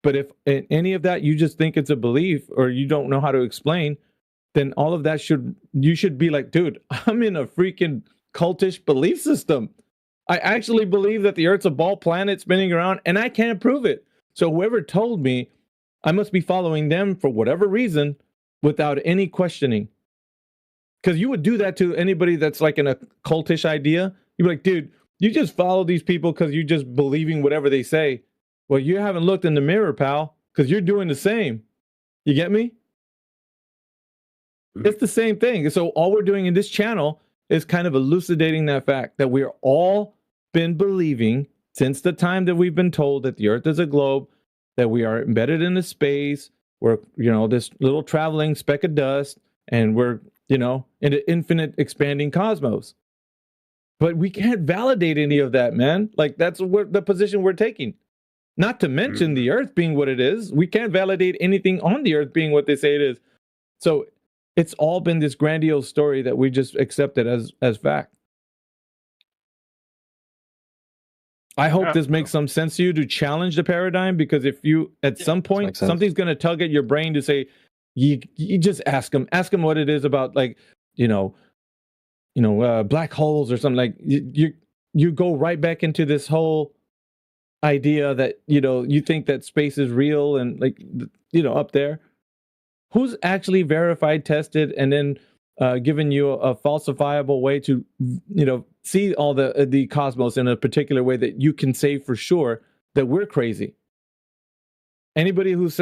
But if in any of that you just think it's a belief or you don't know how to explain, then all of that you should be like, dude, I'm in a freaking cultish belief system. I actually believe that the Earth's a ball planet spinning around, and I can't prove it. So whoever told me, I must be following them for whatever reason without any questioning. Because you would do that to anybody that's like in a cultish idea. You'd be like, dude, you just follow these people because you're just believing whatever they say. Well, you haven't looked in the mirror, pal, because you're doing the same. You get me? It's the same thing. So all we're doing in this channel is kind of elucidating that fact that we're all been believing since the time that we've been told that the Earth is a globe, that we are embedded in a space, we're, this little traveling speck of dust, and we're, in an infinite expanding cosmos. But we can't validate any of that, man. Like, that's the position we're taking. Not to mention the Earth being what it is. We can't validate anything on the Earth being what they say it is. So it's all been this grandiose story that we just accepted as fact. I hope this makes some sense to you, to challenge the paradigm, because if you, at some point, something's going to tug at your brain to say, you just ask them what it is about, like, black holes or something. Like, you go right back into this whole idea that, you think that space is real and, like, up there. Who's actually verified, tested, and then given you a falsifiable way to, see all the cosmos in a particular way that you can say for sure that we're crazy? Anybody who's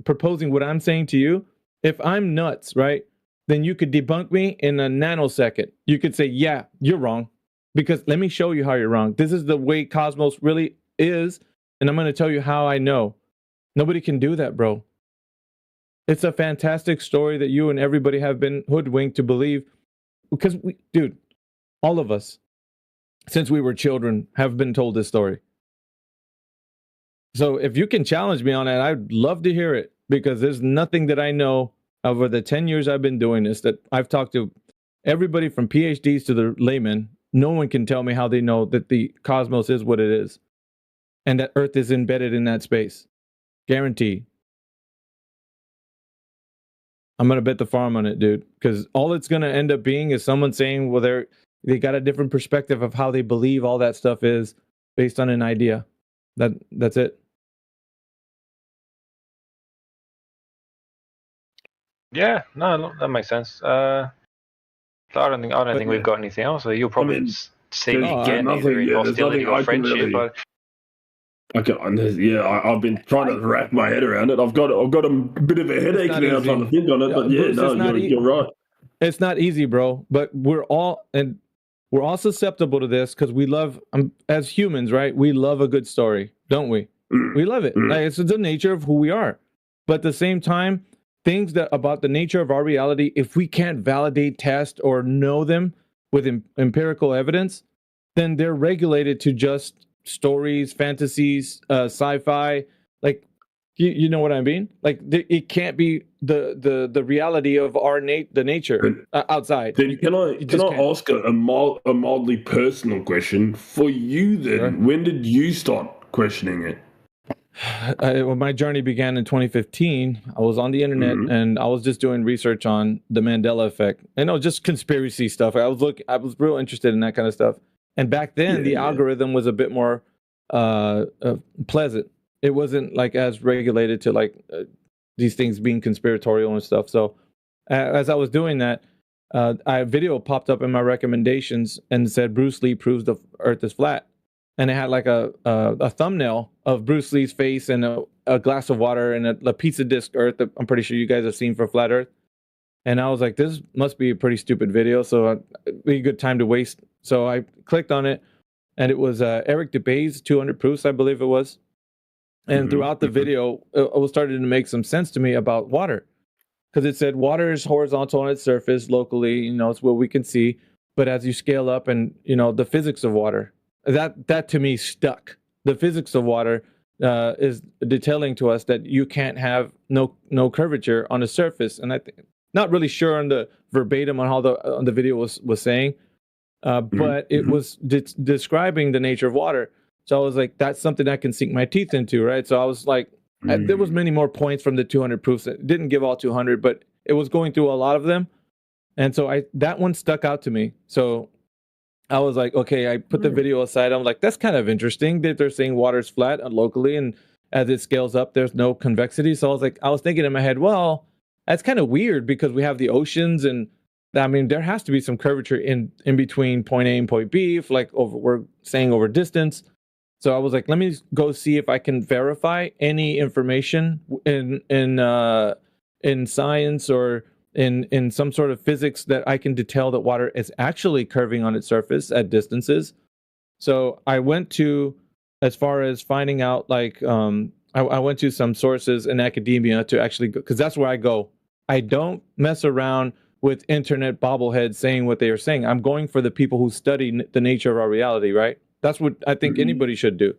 proposing what I'm saying to you, if I'm nuts, right, then you could debunk me in a nanosecond. You could say, yeah, you're wrong, because let me show you how you're wrong. This is the way cosmos really is, and I'm going to tell you how I know. Nobody can do that, bro. It's a fantastic story that you and everybody have been hoodwinked to believe, because all of us, since we were children, have been told this story. So if you can challenge me on it, I'd love to hear it, because there's nothing that I know over the 10 years I've been doing this that I've talked to everybody from PhDs to the layman. No one can tell me how they know that the cosmos is what it is and that Earth is embedded in that space. Guaranteed. I'm going to bet the farm on it, dude, because all it's going to end up being is someone saying, well, they got a different perspective of how they believe all that stuff is based on an idea. That's it. Yeah, no, that makes sense. I don't think we've got anything else. So you'll probably see me again, either in hostility or friendship. I've been trying to wrap my head around it. I've got a bit of a headache now trying to think on it. But you're right. It's not easy, bro. But we're all susceptible to this because we love, as humans, right? We love a good story, don't we? We love it. Like, it's the nature of who we are. But at the same time, things that about the nature of our reality, if we can't validate, test, or know them with empirical evidence, then they're regulated to just stories, fantasies, sci-fi. Like, you know what I mean? Like, it can't be the reality of the nature outside. Then can I ask a mildly personal question for you? Then, sure. When did you start questioning it? My journey began in 2015. I was on the internet and I was just doing research on the Mandela effect. Just conspiracy stuff. I was real interested in that kind of stuff. And back then, the algorithm was a bit more pleasant. It wasn't like as regulated to like these things being conspiratorial and stuff. So as I was doing that, a video popped up in my recommendations and said Bruce Lee proves the Earth is flat. And it had like a thumbnail of Bruce Lee's face and a glass of water and a pizza disc Earth that I'm pretty sure you guys have seen for flat Earth. And I was like, this must be a pretty stupid video, so it'd be a good time to waste. So I clicked on it, and it was Eric DeBay's 200 Proofs, I believe it was. And throughout the video, it was starting to make some sense to me about water. Because it said water is horizontal on its surface locally, it's what we can see. But as you scale up and, the physics of water, that to me stuck. The physics of water is detailing to us that you can't have no curvature on the surface. And not really sure on the verbatim on how the video was saying, but it was describing the nature of water. So I was like, that's something I can sink my teeth into, right? So I was like, there was many more points from the 200 proofs. It didn't give all 200, but it was going through a lot of them. And so that one stuck out to me. So I was like, okay, I put the video aside. I'm like, that's kind of interesting that they're saying water's flat locally, and as it scales up, there's no convexity. So I was thinking in my head, well, that's kind of weird because we have the oceans, and I mean, there has to be some curvature in between point A and point B, if we're saying over distance. So I was like, let me go see if I can verify any information in science or in some sort of physics that I can detail that water is actually curving on its surface at distances. So I went to, as far as finding out, like, I went to some sources in academia to actually, because that's where I go. I don't mess around with internet bobbleheads saying what they are saying. I'm going for the people who study the nature of our reality, right? That's what I think anybody should do.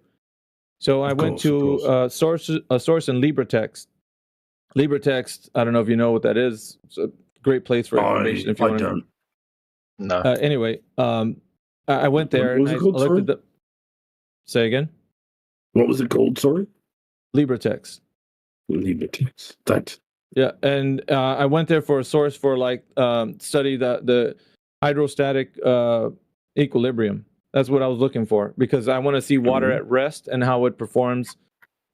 So I went to a source in LibreText. LibreText, I don't know if you know what that is. It's a great place for information. If you want to. No. Anyway, I went there and I looked at the. Say again. What was it called? Sorry. LibreText. LibreText. Thanks. Yeah, and I went there for a source for like study the hydrostatic equilibrium. That's what I was looking for, because I want to see water at rest and how it performs,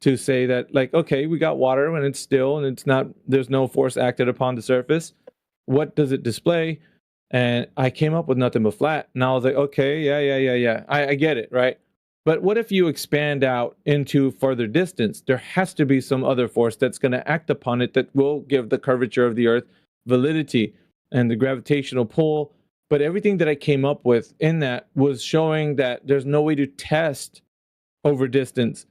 to say that, like, okay, we got water when it's still and it's not, there's no force acted upon the surface. What does it display? And I came up with nothing but flat. And I was like, okay, yeah. I get it, right? But what if you expand out into further distance? There has to be some other force that's going to act upon it that will give the curvature of the Earth validity and the gravitational pull. But everything that I came up with in that was showing that there's no way to test over distance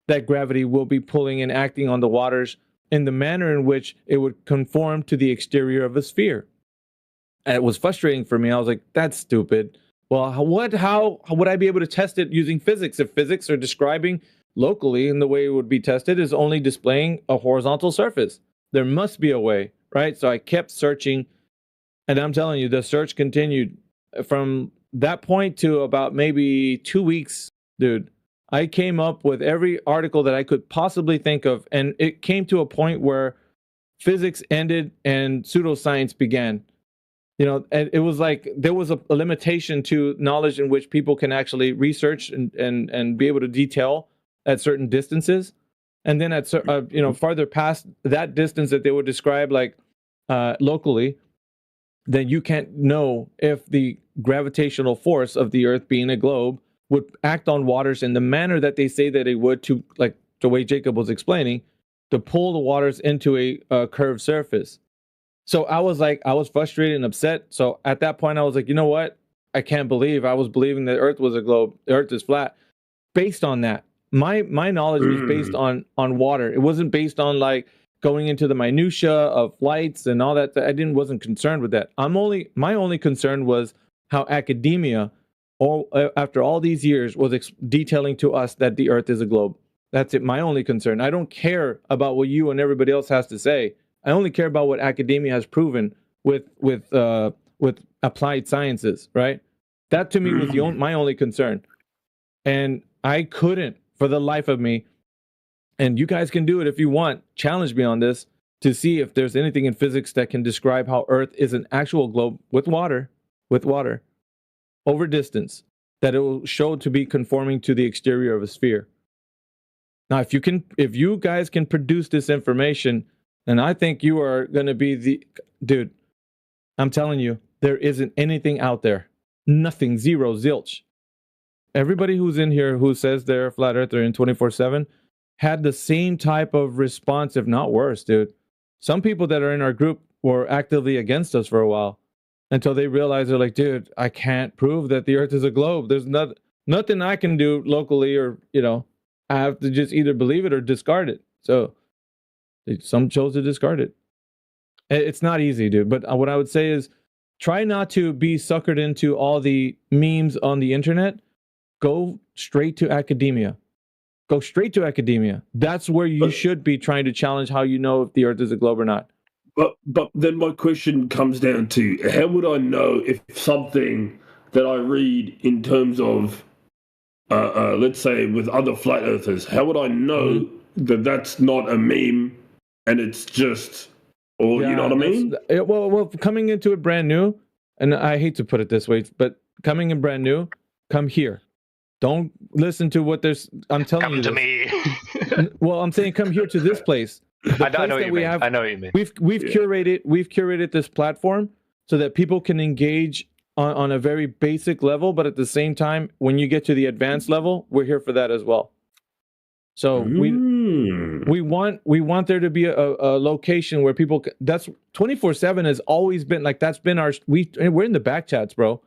that gravity will be pulling and acting on the waters in the manner in which it would conform to the exterior of a sphere. And it was frustrating for me. I was like, that's stupid. Well, how would I be able to test it using physics if physics are describing locally, and the way it would be tested is only displaying a horizontal surface? There must be a way, right? So I kept searching, and I'm telling you, the search continued from that point to about maybe 2 weeks, dude. I came up with every article that I could possibly think of, and it came to a point where physics ended and pseudoscience began. You know, and it was like there was a limitation to knowledge in which people can actually research and be able to detail at certain distances. And then at farther past that distance that they would describe, like locally, then you can't know if the gravitational force of the Earth, being a globe, would act on waters in the manner that they say that it would, to, like the way Jacob was explaining, to pull the waters into a curved surface. So I was frustrated and upset. So at that point, I was like, you know what? I can't believe I was believing that Earth was a globe. The Earth is flat. Based on that, my knowledge was based on water. It wasn't based on like going into the minutia of flights and all that. I wasn't concerned with that. My only concern was how academia, after all these years, was detailing to us that the Earth is a globe. That's it. My only concern. I don't care about what you and everybody else has to say. I only care about what academia has proven with applied sciences, right? That to me was my only concern. And I couldn't, for the life of me, and you guys can do it if you want, challenge me on this, to see if there's anything in physics that can describe how Earth is an actual globe with water, over distance, that it will show to be conforming to the exterior of a sphere. Now, if you guys can produce this information, and I think you are going to be dude, I'm telling you, there isn't anything out there. Nothing, zero, zilch. Everybody who's in here who says they're a flat earther in 24/7 had the same type of response, if not worse, dude. Some people that are in our group were actively against us for a while, until they realized, they're like, dude, I can't prove that the Earth is a globe. There's nothing I can do locally, or, I have to just either believe it or discard it. So some chose to discard it. It's not easy, dude. But what I would say is, try not to be suckered into all the memes on the internet. Go straight to academia. Go straight to academia. That's where you should be trying to challenge how you know if the Earth is a globe or not. But then my question comes down to, how would I know if something that I read in terms of, let's say, with other flat earthers, how would I know that that's not a meme and it's just, or you know what I mean? Well, coming into it brand new, and I hate to put it this way, but coming in brand new, come here. Don't listen to what there's. I'm telling you. Come to me. Well, I'm saying come here to this place. I know what you mean. I know what you mean. We've curated this platform so that people can engage on a very basic level, but at the same time, when you get to the advanced level, we're here for that as well. So We want there to be a location where people. That's 24/7 has always been like that's been our. We're in the back chats, bro,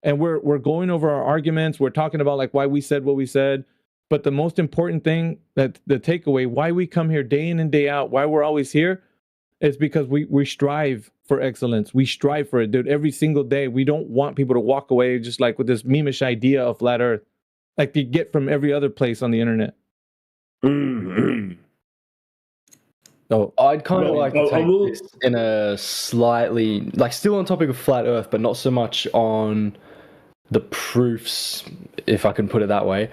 and we're going over our arguments. We're talking about like why we said what we said. But the most important thing, that the takeaway, why we come here day in and day out, why we're always here, is because we strive for excellence. We strive for it, dude. Every single day, we don't want people to walk away just like with this memeish idea of flat Earth, like you get from every other place on the internet. Mm-hmm. So I'd kind of like to take this in a slightly, like still on topic of flat Earth, but not so much on the proofs, if I can put it that way.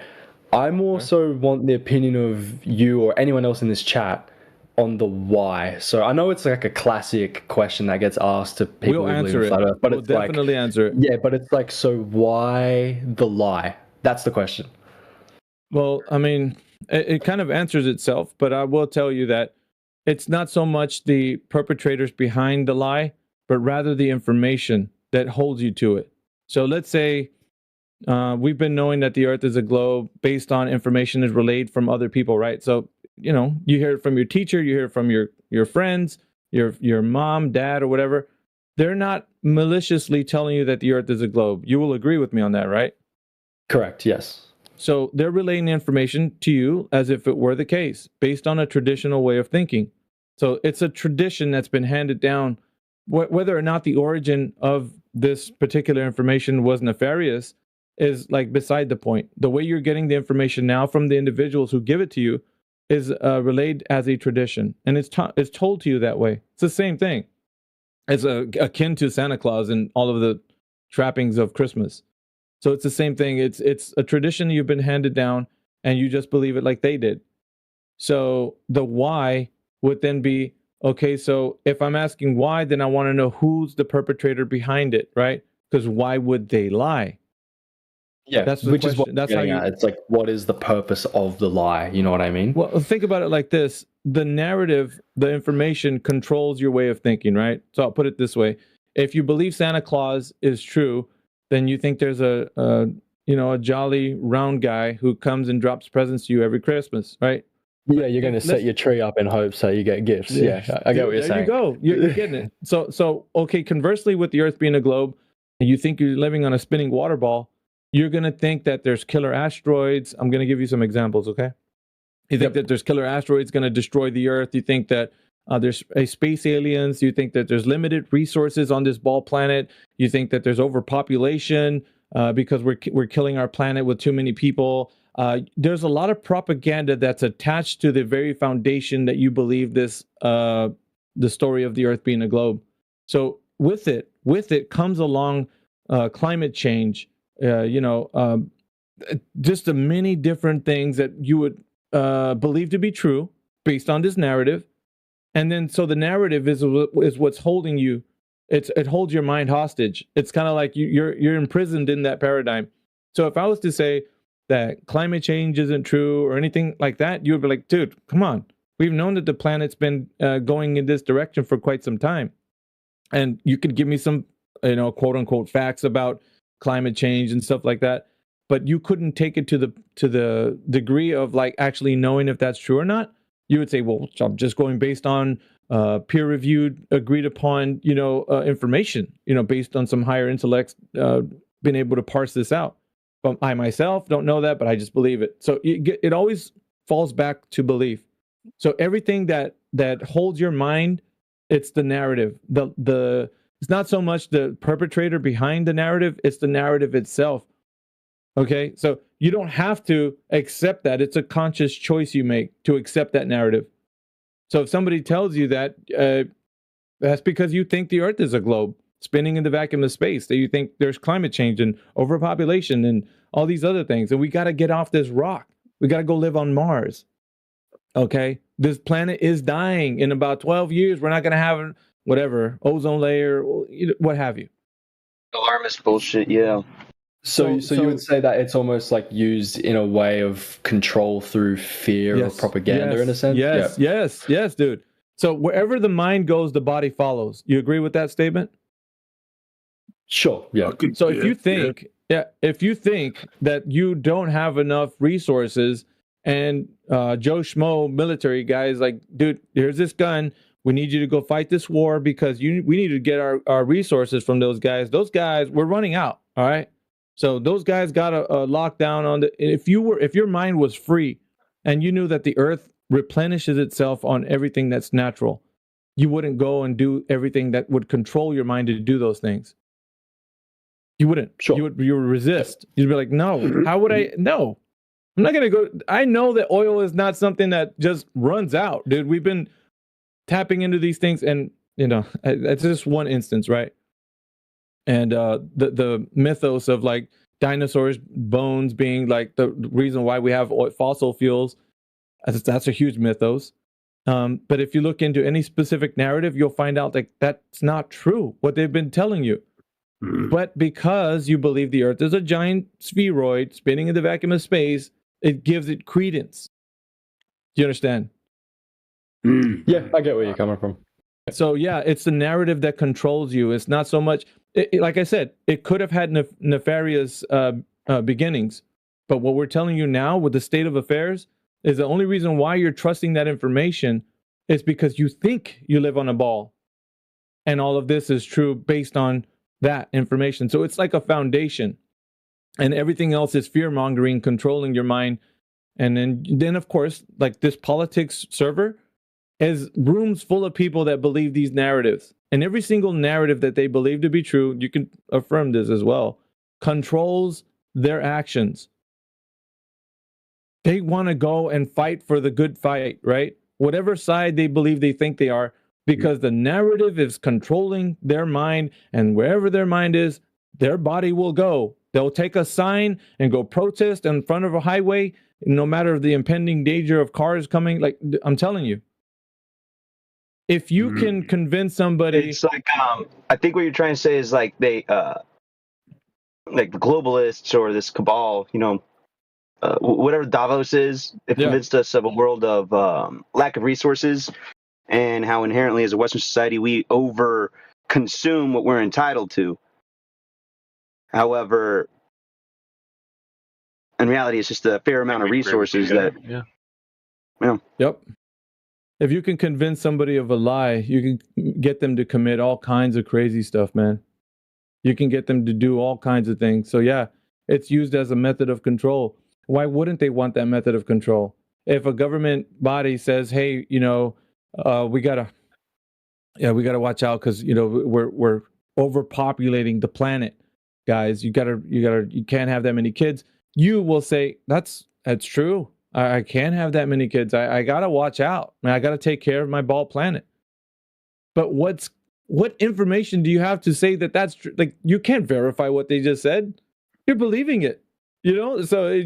I more so want the opinion of you or anyone else in this chat on the why. So I know it's like a classic question that gets asked to people who believe in flat Earth, but we'll definitely answer it. Yeah, but it's like, so why the lie? That's the question. Well, I mean, it kind of answers itself, but I will tell you that it's not so much the perpetrators behind the lie, but rather the information that holds you to it. So let's say we've been knowing that the Earth is a globe based on information is relayed from other people, right? So, you know, you hear it from your teacher, you hear it from your friends, your mom, dad, or whatever. They're not maliciously telling you that the Earth is a globe. You will agree with me on that, right? Correct, yes. So they're relaying the information to you as if it were the case, based on a traditional way of thinking. So it's a tradition that's been handed down. Whether or not the origin of this particular information was nefarious is like beside the point. The way you're getting the information now from the individuals who give it to you is relayed as a tradition, and it's told to you that way. It's the same thing. It's akin to Santa Claus and all of the trappings of Christmas. So it's the same thing. It's a tradition you've been handed down, and you just believe it like they did. So the why would then be, okay, so if I'm asking why, then I want to know who's the perpetrator behind it, right? Because why would they lie? Yeah, that's the question. Is what that's how you. It's like, what is the purpose of the lie? You know what I mean? Well, think about it like this: the narrative, the information controls your way of thinking, right? So I'll put it this way: if you believe Santa Claus is true, then you think there's a jolly round guy who comes and drops presents to you every Christmas, right? Yeah, you're going to set your tree up in hopes that you get gifts. Yeah, I get what you're saying. There you go. You're getting it. So okay, conversely, with the Earth being a globe, and you think you're living on a spinning water ball, you're going to think that there's killer asteroids. I'm going to give you some examples, okay? You think that there's killer asteroids going to destroy the Earth. You think that there's space aliens. You think that there's limited resources on this ball planet. You think that there's overpopulation because we're killing our planet with too many people. There's a lot of propaganda that's attached to the very foundation that you believe this the story of the Earth being a globe. So with it comes along climate change. Just the many different things that you would believe to be true based on this narrative. And then, so the narrative is what's holding you. It holds your mind hostage. It's kind of like you're imprisoned in that paradigm. So if I was to say that climate change isn't true or anything like that, you would be like, dude, come on. We've known that the planet's been going in this direction for quite some time. And you could give me some, quote unquote facts about climate change and stuff like that. But you couldn't take it to the degree of like actually knowing if that's true or not. You would say, well, I'm just going based on peer-reviewed, agreed-upon, information, based on some higher intellects being able to parse this out. But I myself don't know that, but I just believe it. So it always falls back to belief. So everything that holds your mind, it's the narrative. It's not so much the perpetrator behind the narrative; it's the narrative itself. Okay, so you don't have to accept that. It's a conscious choice you make to accept that narrative. So if somebody tells you that, that's because you think the Earth is a globe spinning in the vacuum of space, that you think there's climate change and overpopulation and all these other things. And we got to get off this rock. We got to go live on Mars. Okay, this planet is dying. In about 12 years, we're not going to have whatever, ozone layer, what have you. Alarmist bullshit, yeah. So you would say that it's almost like used in a way of control through fear or propaganda in a sense? Yes, dude. So wherever the mind goes, the body follows. You agree with that statement? Sure, yeah. So if you think that you don't have enough resources and Joe Schmo military guys like, dude, here's this gun. We need you to go fight this war because we need to get our resources from those guys. Those guys, we're running out. All right. So those guys got a lockdown on the. If your mind was free, and you knew that the earth replenishes itself on everything that's natural, you wouldn't go and do everything that would control your mind to do those things. You wouldn't. Sure. You would resist. You'd be like, no. How would I? No. I'm not gonna go. I know that oil is not something that just runs out, dude. We've been tapping into these things, and it's just one instance, right? And the mythos of like dinosaurs' bones being like the reason why we have fossil fuels, that's a huge mythos. But if you look into any specific narrative, you'll find out like that's not true, what they've been telling you. But because you believe the Earth is a giant spheroid spinning in the vacuum of space, it gives it credence. Do you understand? Yeah, I get where you're coming from. So yeah, it's the narrative that controls you. It's not so much, like I said, it could have had nefarious beginnings. But what we're telling you now with the state of affairs is the only reason why you're trusting that information is because you think you live on a ball. And all of this is true based on that information. So it's like a foundation. And everything else is fear-mongering, controlling your mind. And then of course, like this politics server is rooms full of people that believe these narratives. And every single narrative that they believe to be true, you can affirm this as well, controls their actions. They want to go and fight for the good fight, right? Whatever side they believe they think they are, because the narrative is controlling their mind, and wherever their mind is, their body will go. They'll take a sign and go protest in front of a highway, no matter the impending danger of cars coming. Like, I'm telling you, if you can convince somebody, it's like I think what you're trying to say is like they like the globalists or this cabal, whatever Davos is, it convinced us of a world of lack of resources, and how inherently as a Western society we over consume what we're entitled to. However, in reality, it's just a fair amount of resources that. Yep. If you can convince somebody of a lie, you can get them to commit all kinds of crazy stuff, man. You can get them to do all kinds of things. So yeah, it's used as a method of control. Why wouldn't they want that method of control? If a government body says, "Hey, we gotta watch out because we're overpopulating the planet, guys. You can't have that many kids." You will say, "That's true. I can't have that many kids. I gotta watch out. I gotta take care of my ball planet." But what information do you have to say that that's true? Like, you can't verify what they just said. You're believing it, So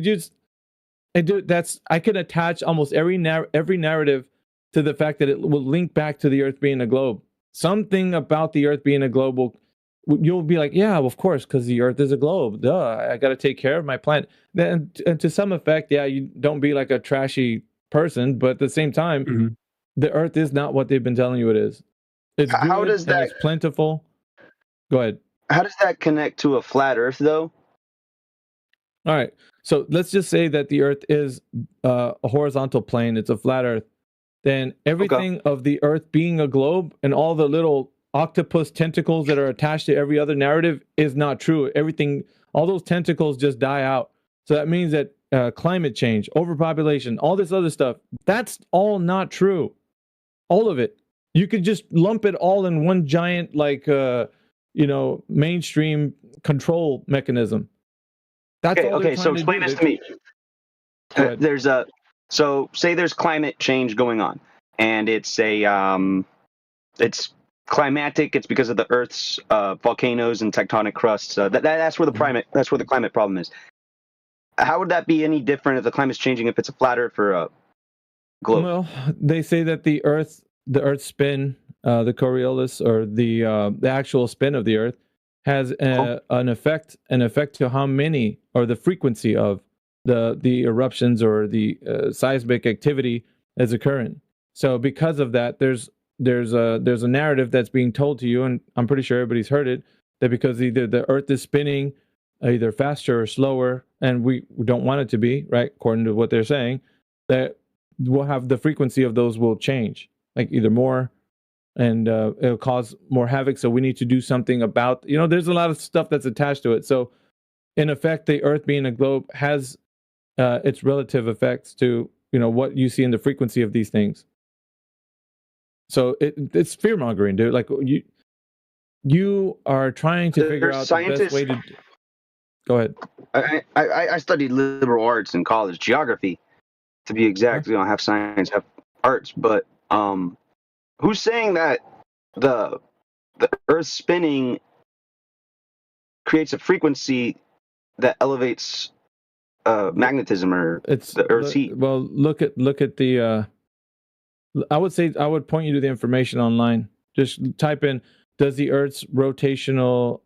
I can attach almost every narrative to the fact that it will link back to the Earth being a globe. Something about the Earth being a globe you'll be like, yeah, of course, because the Earth is a globe. Duh, I got to take care of my planet. And to some effect, yeah, you don't be like a trashy person, but at the same time, the Earth is not what they've been telling you it is. It's good, how does that? It's plentiful. Go ahead. How does that connect to a flat Earth, though? All right. So let's just say that the Earth is a horizontal plane. It's a flat Earth. Then everything of the Earth being a globe and all the little octopus tentacles that are attached to every other narrative is not true. All those tentacles just die out. So that means that climate change, overpopulation, all this other stuff, that's all not true. All of it. You could just lump it all in one giant, mainstream control mechanism. That's all okay. So explain this to me. Say there's climate change going on, and it's climatic. It's because of the Earth's volcanoes and tectonic crusts. That's where the climate problem is. How would that be any different if the climate's changing if it's a flat Earth or a globe? Well, they say that the Earth's spin, the Coriolis, or the actual spin of the Earth, has an effect to how many, or the frequency of the eruptions or the seismic activity is occurring. So because of that, there's a narrative that's being told to you, and I'm pretty sure everybody's heard it, that because either the Earth is spinning either faster or slower, and we don't want it to be, right, according to what they're saying, that will have the frequency of those will change, like either more, and it'll cause more havoc. So we need to do something about, there's a lot of stuff that's attached to it. So in effect, the Earth being a globe has its relative effects to, what you see in the frequency of these things. So it's fear mongering, dude. Like you are trying to figure out the best way to. Go ahead. I studied liberal arts in college, geography, to be exact. We don't have science, have arts. But who's saying that the Earth spinning creates a frequency that elevates magnetism or the Earth's heat? Well, look at the. I would point you to the information online. Just type in, does the Earth's rotational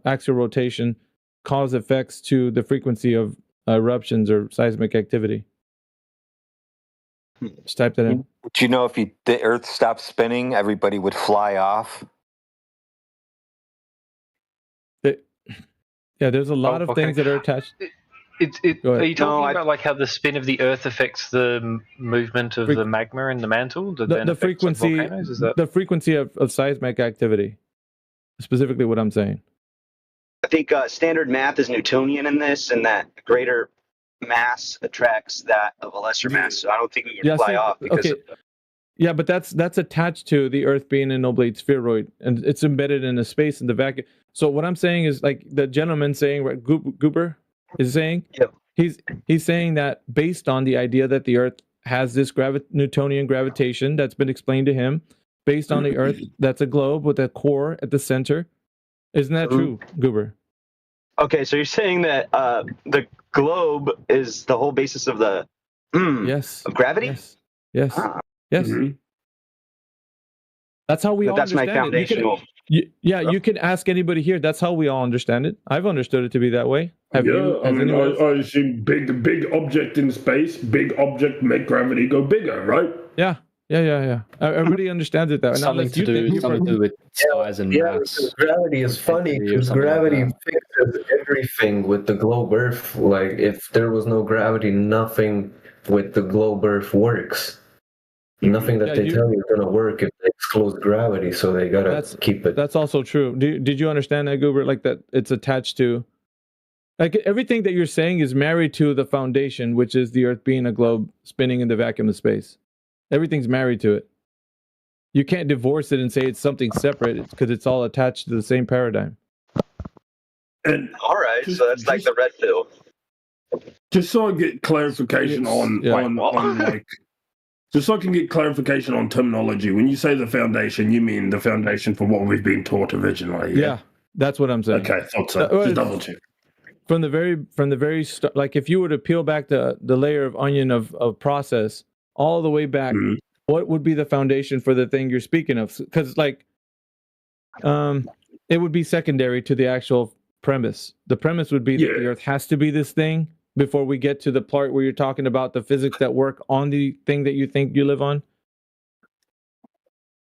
axial rotation cause effects to the frequency of eruptions or seismic activity? Just type that in. Do you know if the Earth stopped spinning, everybody would fly off? Yeah, there's a lot of things that are attached. Are you talking about like how the spin of the Earth affects the movement of the magma in the mantle? The frequency, the frequency of seismic activity, specifically what I'm saying. I think standard math is Newtonian in this, and that greater mass attracts that of a lesser mass. So I don't think we would fly off because of the... Yeah, but that's attached to the Earth being an oblate spheroid, and it's embedded in a space in the vacuum. So what I'm saying is, like the gentleman saying, right, Goober is saying, he's saying that based on the idea that the Earth has this Newtonian gravitation that's been explained to him, based on the Earth that's a globe with a core at the center. Isn't that true, Goober? Okay, so you're saying that the globe is the whole basis of the of gravity? Yes. Yes. Mm-hmm. That's how we all understand my foundational. You can ask anybody here. That's how we all understand it. I've understood it to be that way. Have you? I assume big object in space, big object make gravity go bigger, right? Yeah. Everybody understands it that way. Something to do with size and mass. Gravity is funny because gravity fixes everything with the globe Earth. Like, if there was no gravity, nothing with the globe Earth works. Nothing that they tell you is going to work if they exclude gravity, so they got to keep it. That's also true. Did you understand that, Goober? Like that it's attached to... Like everything that you're saying is married to the foundation, which is the Earth being a globe spinning in the vacuum of space. Everything's married to it. You can't divorce it and say it's something separate because it's all attached to the same paradigm. And all right, so that's like the red pill. Just so I get clarification just so I can get clarification on terminology. When you say the foundation, you mean the foundation for what we've been taught originally. Yeah, that's what I'm saying. Okay, thought so. Just double check. From the very start, like if you were to peel back the layer of onion of process all the way back, what would be the foundation for the thing you're speaking of? Because like, it would be secondary to the actual premise. The premise would be that the Earth has to be this thing before we get to the part where you're talking about the physics that work on the thing that you think you live on.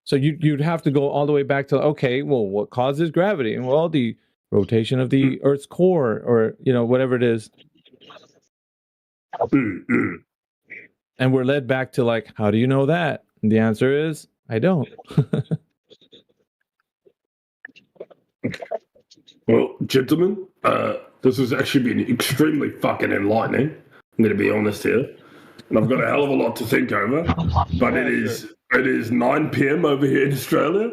So you'd have to go all the way back to, okay, well, what causes gravity? And well, the rotation of the Earth's core, or whatever it is. And we're led back to like, how do you know that? And the answer is, I don't. Well, gentlemen, this has actually been extremely fucking enlightening. I'm going to be honest here. And I've got a hell of a lot to think over. But it is 9 p.m. over here in Australia.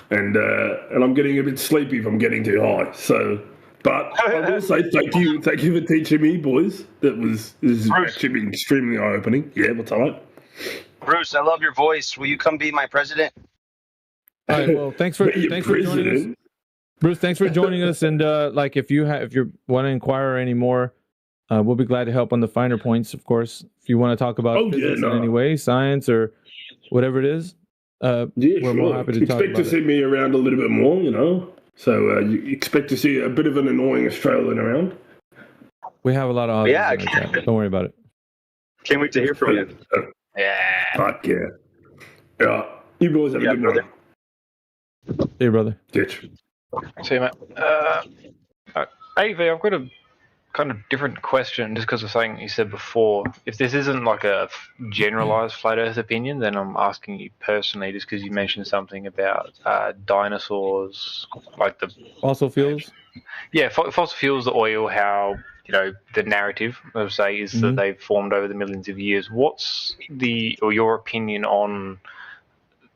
And I'm getting a bit sleepy if I'm getting too high. So, but I will say thank you for teaching me, boys. This has actually been extremely eye-opening. Yeah, what's up, mate? Bruce, I love your voice. Will you come be my president? All right. Well, thanks for joining us, Bruce. Thanks for joining us. And like, if you want to inquire any more, we'll be glad to help on the finer points. Of course, if you want to talk about physics in any way, science or whatever it is. We're more happy to talk about it. Expect to see me around a little bit more, So you expect to see a bit of an annoying Australian around. We have a lot of Don't worry about it. Can't wait to hear from you. Fuck yeah. Yeah. You boys have a good night. See you, brother. Ditch. See you, mate. AV, I've got a kind of different question, just because of something you said before. If this isn't like a generalized flat Earth opinion, then I'm asking you personally, just because you mentioned something about dinosaurs, like the fossil fuels. Yeah, fossil fuels, the oil, how the narrative, I would say, is that they've formed over the millions of years. What's your opinion on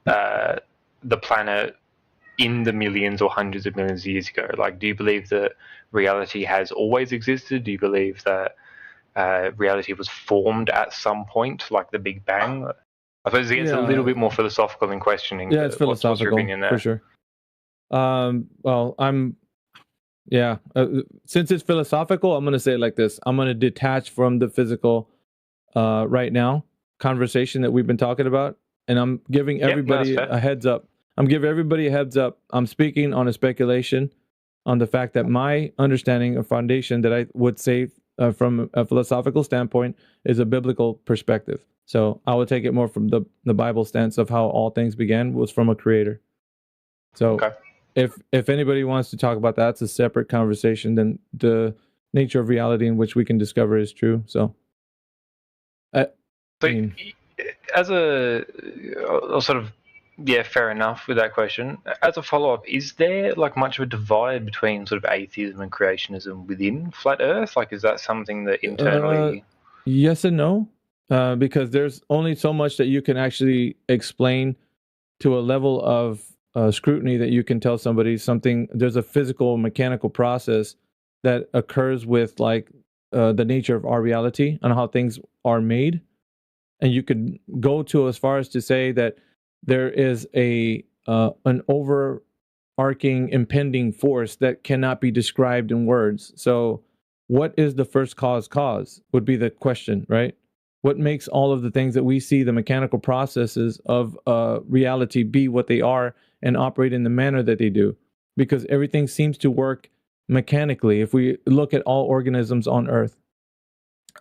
the planet in the millions or hundreds of millions of years ago? Like, do you believe that reality has always existed? Do you believe that reality was formed at some point, like the Big Bang? I suppose it's a little bit more philosophical than questioning. Yeah, it's philosophical, what's your opinion there? For sure. Well, since it's philosophical, I'm going to say it like this. I'm going to detach from the physical right now conversation that we've been talking about, and I'm giving everybody a heads up. I'm speaking on a speculation on the fact that my understanding of foundation that I would say from a philosophical standpoint is a biblical perspective. So I would take it more from the Bible stance of how all things began was from a creator. So if anybody wants to talk about that, it's a separate conversation than the nature of reality in which we can discover is true. So, as a sort of fair enough with that question. As a follow-up, is there like much of a divide between sort of atheism and creationism within flat Earth? Like, is that something that internally? Yes and no, because there's only so much that you can actually explain to a level of scrutiny that you can tell somebody something. There's a physical, mechanical process that occurs with like the nature of our reality and how things are made, and you could go to as far as to say that there is an overarching impending force that cannot be described in words. So what is the first cause would be the question, right? What makes all of the things that we see, the mechanical processes of reality, be what they are and operate in the manner that they do? Because everything seems to work mechanically. If we look at all organisms on Earth,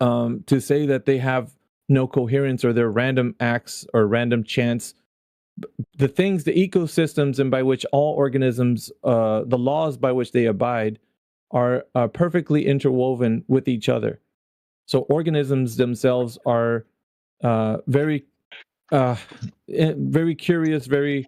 to say that they have no coherence or they're random acts or random chance, the things, the ecosystems and by which all organisms, the laws by which they abide are perfectly interwoven with each other. So organisms themselves are very curious, very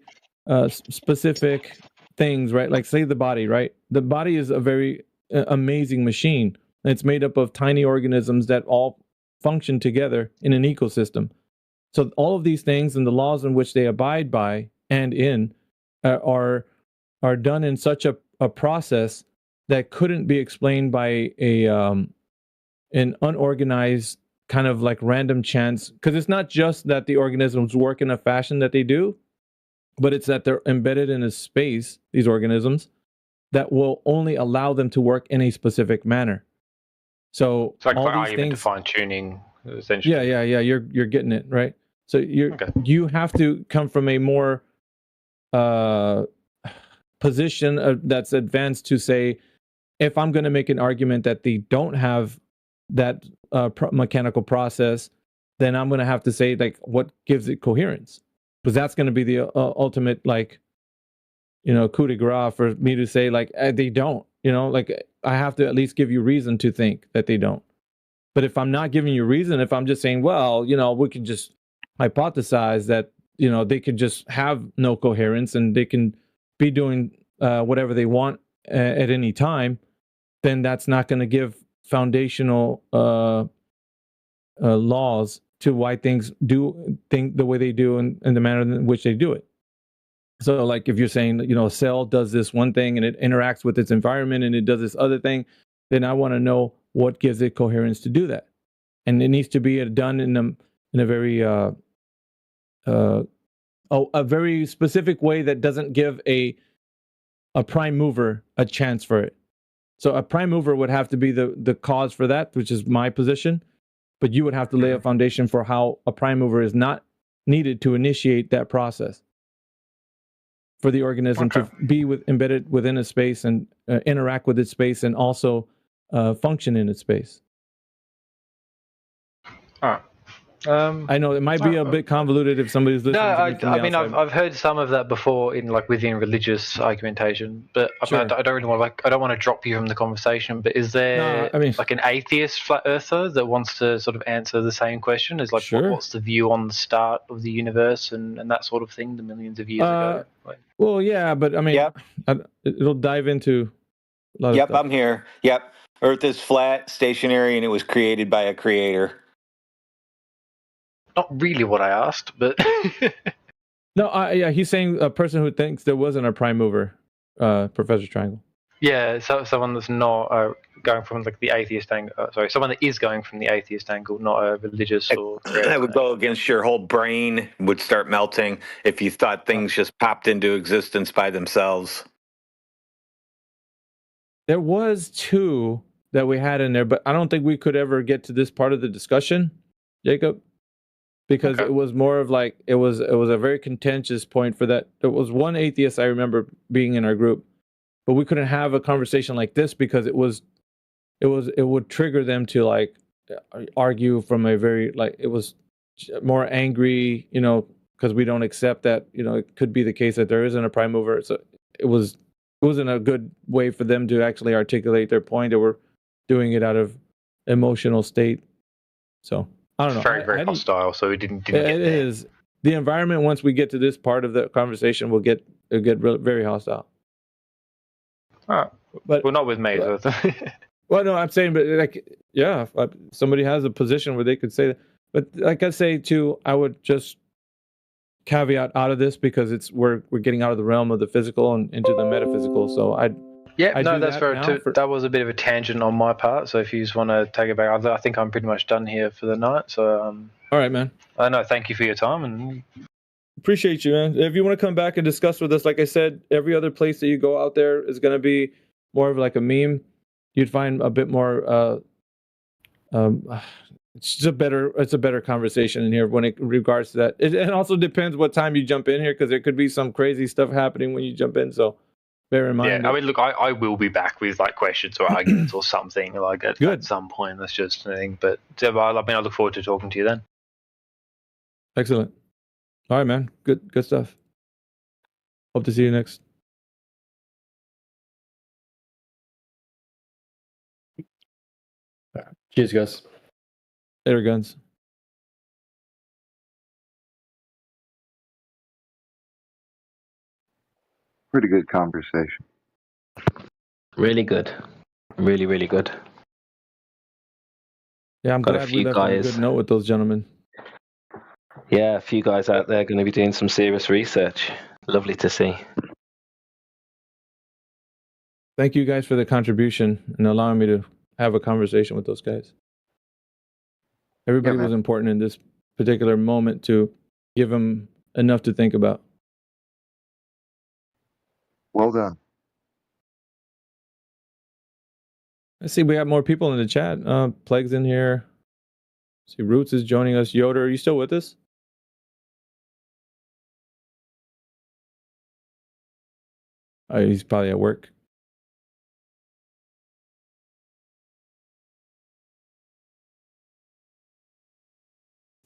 specific things, right? Like say the body, right? The body is a very amazing machine. It's made up of tiny organisms that all function together in an ecosystem. So all of these things and the laws in which they abide by and in are done in such a process that couldn't be explained by an unorganized kind of like random chance. Because it's not just that the organisms work in a fashion that they do, but it's that they're embedded in a space, these organisms, that will only allow them to work in a specific manner. So it's like all these argument things, to fine tuning, essentially. Yeah. You're getting it right. So you have to come from a more position that's advanced to say, if I'm going to make an argument that they don't have that mechanical process, then I'm going to have to say like what gives it coherence, because that's going to be the ultimate like coup de grace for me to say like they don't. Like I have to at least give you reason to think that they don't. But if I'm not giving you reason, if I'm just saying, well, we can just hypothesize that they could just have no coherence and they can be doing whatever they want at any time, then that's not going to give foundational laws to why things think the way they do and the manner in which they do it. So like if you're saying a cell does this one thing and it interacts with its environment and it does this other thing, then I want to know what gives it coherence to do that. And it needs to be done in a very a very specific way that doesn't give a prime mover a chance for it. So a prime mover would have to be the cause for that, which is my position. But you would have to lay a foundation for how a prime mover is not needed to initiate that process for the organism to be embedded within a space and interact with its space and also function in its space. All right. I know it might be a bit convoluted if somebody's listening. I've heard some of that before in within religious argumentation, but sure. I don't really want to I don't want to drop you from the conversation. But is there an atheist flat earther that wants to sort of answer the same question? Is sure. What's the view on the start of the universe and that sort of thing, the millions of years ago? Well, yeah, but I mean, it'll dive into a lot of stuff. I'm here. Yep, Earth is flat, stationary, and it was created by a creator. Not really what I asked, but no, he's saying a person who thinks there wasn't a prime mover, Professor Triangle. Yeah, so someone that's not going from the atheist angle. Someone that is going from the atheist angle, not a religious or. That would go against your whole brain. Would start melting if you thought things just popped into existence by themselves. There was two that we had in there, but I don't think we could ever get to this part of the discussion, Jacob. Because it was more of it was a very contentious point for that. There was one atheist I remember being in our group, but we couldn't have a conversation like this because it would trigger them to argue from a very it was more angry, because we don't accept that, it could be the case that there isn't a prime mover. So it wasn't a good way for them to actually articulate their point. They were doing it out of emotional state. So I don't know. Very, very hostile. So it didn't. It is the environment. Once we get to this part of the conversation, will get very hostile. All right, but not with me. Well, no, I'm saying, but if somebody has a position where they could say that, but like I say too, I would just caveat out of this because we're getting out of the realm of the physical and into the metaphysical. So that's fair too. That was a bit of a tangent on my part. So if you just want to take it back, I think I'm pretty much done here for the night. So all right, man. No, thank you for your time and appreciate you, man. If you want to come back and discuss with us, like I said, every other place that you go out there is going to be more of a meme. You'd find a bit more. It's a better conversation in here when it regards to that. It also depends what time you jump in here because there could be some crazy stuff happening when you jump in. So. Bear in mind. Yeah, I mean, look, I will be back with questions or arguments or something at some point. That's just a thing. But I look forward to talking to you then. Excellent. All right, man. Good stuff. Hope to see you next. Cheers, guys. Later, guns. Pretty good conversation. Really good. Really, really good. Yeah, I'm glad we left on a good note with those gentlemen. Yeah, a few guys out there going to be doing some serious research. Lovely to see. Thank you guys for the contribution and allowing me to have a conversation with those guys. Everybody was important in this particular moment to give them enough to think about. Well done. I see we have more people in the chat. Plague's in here. See, Roots is joining us. Yoder, are you still with us? He's probably at work.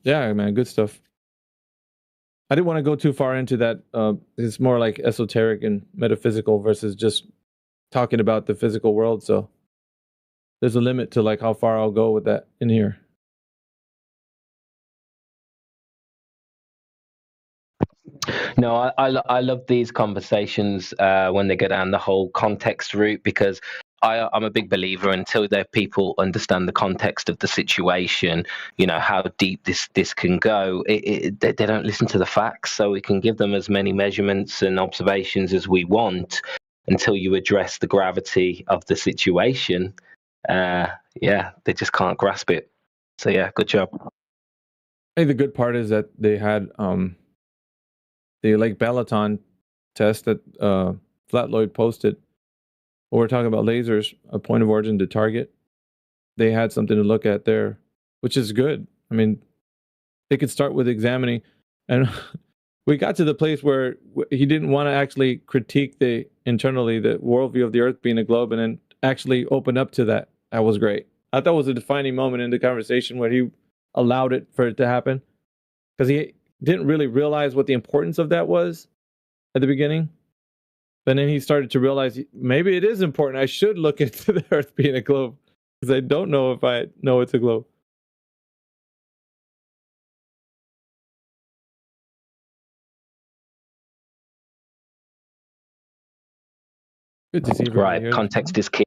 Yeah, man, good stuff. I didn't want to go too far into that. It's more like esoteric and metaphysical versus just talking about the physical world. So there's a limit to how far I'll go with that in here. No, I love these conversations when they go down the whole context route because I'm a big believer until their people understand the context of the situation, how deep this can go. They don't listen to the facts, so we can give them as many measurements and observations as we want until you address the gravity of the situation. They just can't grasp it. So yeah, good job. I think the good part is that they had the Lake Balaton test that Flatloyd posted. When we're talking about lasers, a point of origin to target. They had something to look at there, which is good. I mean, they could start with examining, and we got to the place where he didn't want to actually critique internally the worldview of the Earth being a globe, and then actually open up to that. That was great. I thought it was a defining moment in the conversation where he allowed it for it to happen, because he didn't really realize what the importance of that was at the beginning. But then he started to realize maybe it is important. I should look into the Earth being a globe, because I don't know if I know it's a globe. Good to see everybody here. Context is key.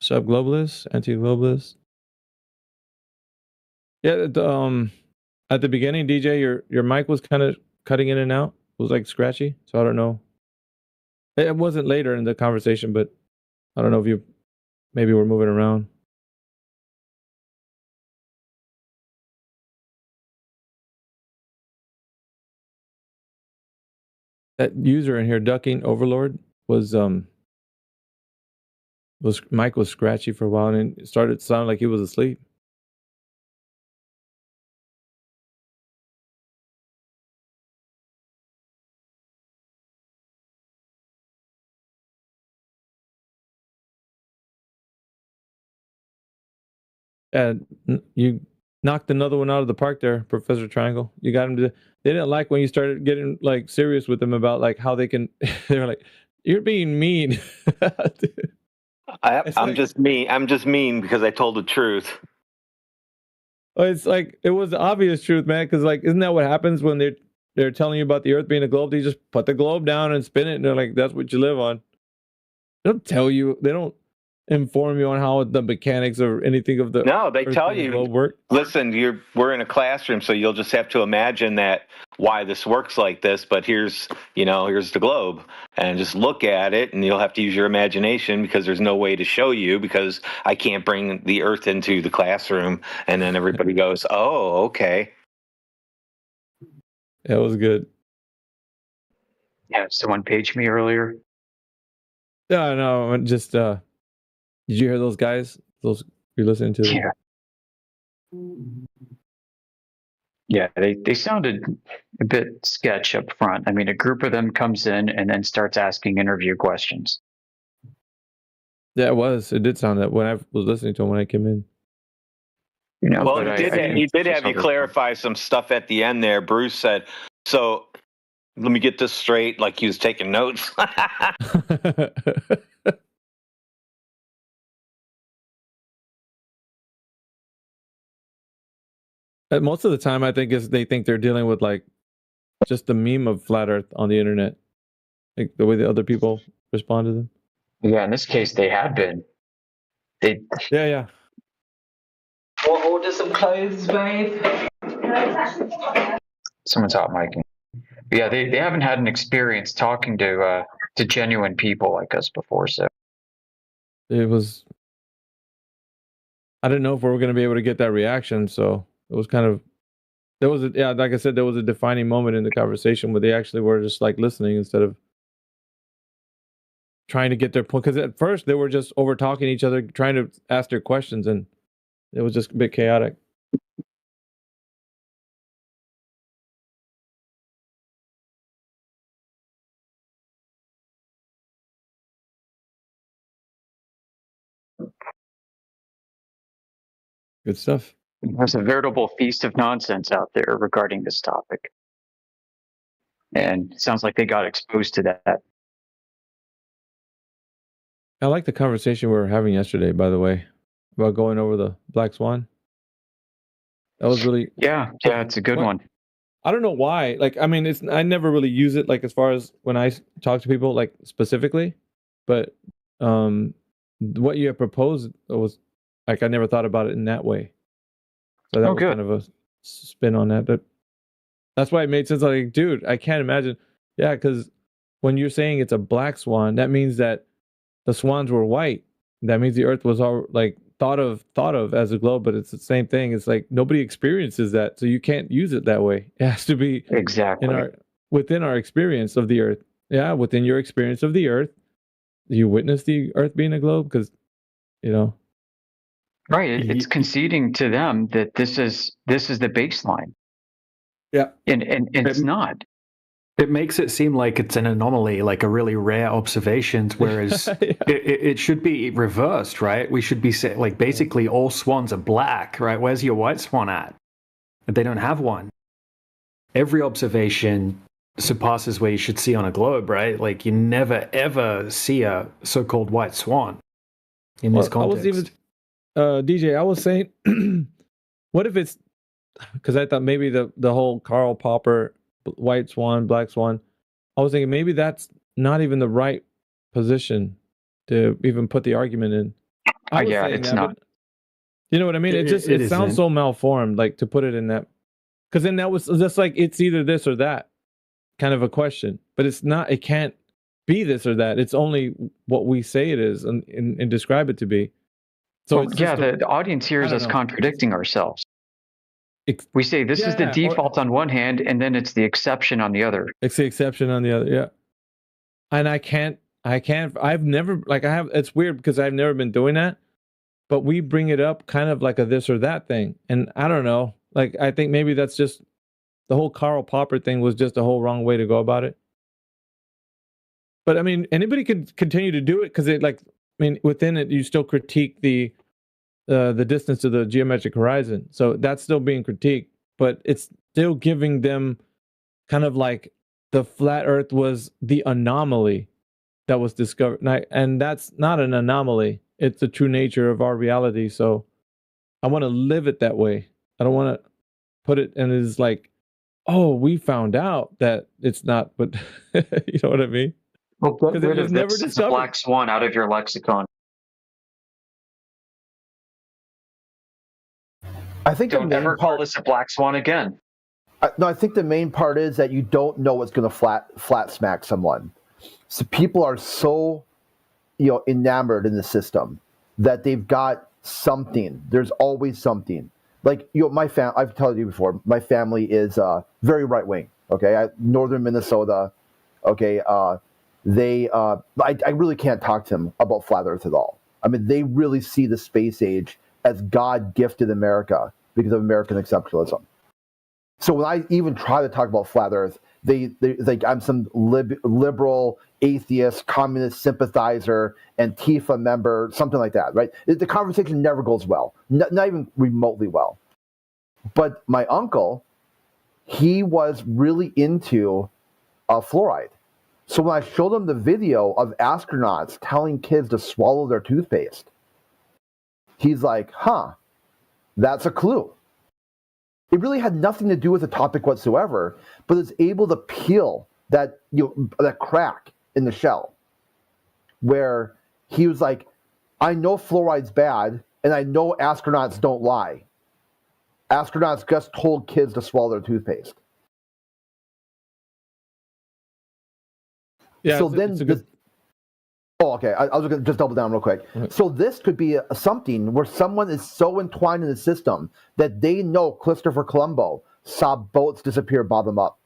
Sub-globalists, anti-globalists. Yeah, at the beginning, DJ, your mic was kind of cutting in and out. It was like scratchy, so I don't know. It wasn't later in the conversation, but I don't know if you maybe were moving around. That user in here, Ducking Overlord, was Mike was scratchy for a while, and it started to sound like he was asleep. And you knocked another one out of the park there, Professor Triangle. You got him to. They didn't like when you started getting like serious with them about like how they can. They were like, "You're being mean." I'm just mean. I'm just mean because I told the truth. It's like it was the obvious truth, man. Because like, isn't that what happens when they're telling you about the Earth being a globe? They just put the globe down and spin it, and they're like, "That's what you live on." They don't tell you. They don't inform you on how the mechanics or anything of the no they Earth tell being a you globe work. Listen, we're in a classroom, so you'll just have to imagine that why this works like this, but here's the globe, and just look at it, and you'll have to use your imagination because there's no way to show you because I can't bring the Earth into the classroom. And then everybody goes, oh, okay. That was good. Yeah, someone paged me earlier. No, just did you hear those guys? Those you're listening to? Yeah. Yeah, they sounded a bit sketch up front. I mean, a group of them comes in and then starts asking interview questions. Yeah, it was. It did sound that when I was listening to him when I came in. Well, he did have you clarify some stuff at the end there. Bruce said, so let me get this straight, like he was taking notes. Most of the time, I think they think they're dealing with like just the meme of flat Earth on the internet, like the way the other people respond to them. Yeah, in this case, they have been. Yeah. We'll order some clothes, babe. Someone's hot micing. Yeah, they haven't had an experience talking to genuine people like us before, so it was. I didn't know if we were going to be able to get that reaction, so it was kind of. Like I said, there was a defining moment in the conversation where they actually were just like listening instead of trying to get their point. Because at first they were just over talking each other, trying to ask their questions, and it was just a bit chaotic. Good stuff. There's a veritable feast of nonsense out there regarding this topic. And it sounds like they got exposed to that. I like the conversation we were having yesterday, by the way, about going over the Black Swan. That was really... Yeah, it's a good one. I don't know why. Like, I mean, I never really use it, like, as far as when I talk to people, like, specifically. But what you have proposed was, like, I never thought about it in that way. So that was kind of a spin on that. But that's why it made sense. Like, dude, I can't imagine. Yeah, because when you're saying it's a black swan, that means that the swans were white. That means the Earth was all like thought of as a globe, but it's the same thing. It's like nobody experiences that, so you can't use it that way. It has to be exactly within our experience of the Earth. Yeah, within your experience of the Earth, you witness the Earth being a globe because, right. It's conceding to them that this is the baseline. Yeah, and it's not. It makes it seem like it's an anomaly, like a really rare observation, whereas it should be reversed, right? We should be like basically all swans are black, right? Where's your white swan at? They don't have one. Every observation surpasses where you should see on a globe, right? Like you never ever see a so-called white swan in this context. I was even, DJ, I was saying, what if it's, because I thought maybe the whole Karl Popper white swan, black swan, I was thinking maybe that's not even the right position to even put the argument in. It's not. But you know what I mean? It sounds so malformed, like to put it in that, because then that was just like it's either this or that kind of a question, but it's not. It can't be this or that. It's only what we say it is and describe it to be. So the audience hears us contradicting ourselves. We say this is the default on one hand, and then it's the exception on the other. It's the exception on the other, yeah. And I've never, it's weird because I've never been doing that, but we bring it up kind of like a this or that thing. And I don't know, like, I think maybe that's just, the whole Karl Popper thing was just a whole wrong way to go about it. But I mean, anybody could continue to do it because within it, you still critique the distance to the geometric horizon. So that's still being critiqued, but it's still giving them kind of like the flat earth was the anomaly that was discovered. And that's not an anomaly. It's the true nature of our reality. So I want to live it that way. I don't want to put it and it's like, oh, we found out that it's not, but you know what I mean? Well, get rid of this. It's a black swan out of your lexicon. I think don't ever call this a black swan again. No, I think the main part is that you don't know what's going to flat smack someone. So people are so, enamored in the system that they've got something. There's always something. Like I've told you before. My family is very right wing. Okay, northern Minnesota. Okay, I really can't talk to them about flat Earth at all. I mean, they really see the space age as God gifted America because of American exceptionalism. So when I even try to talk about flat Earth, they think I'm some liberal, atheist, communist sympathizer, Antifa member, something like that, right? The conversation never goes well, not even remotely well. But my uncle, he was really into fluoride. So when I showed him the video of astronauts telling kids to swallow their toothpaste, he's like, that's a clue. It really had nothing to do with the topic whatsoever, but it's able to peel that crack in the shell where he was like, I know fluoride's bad, and I know astronauts don't lie. Astronauts just told kids to swallow their toothpaste. Yeah. So okay. I was going to just double down real quick. Mm-hmm. So this could be something where someone is so entwined in the system that they know Christopher Colombo saw boats disappear bottom up.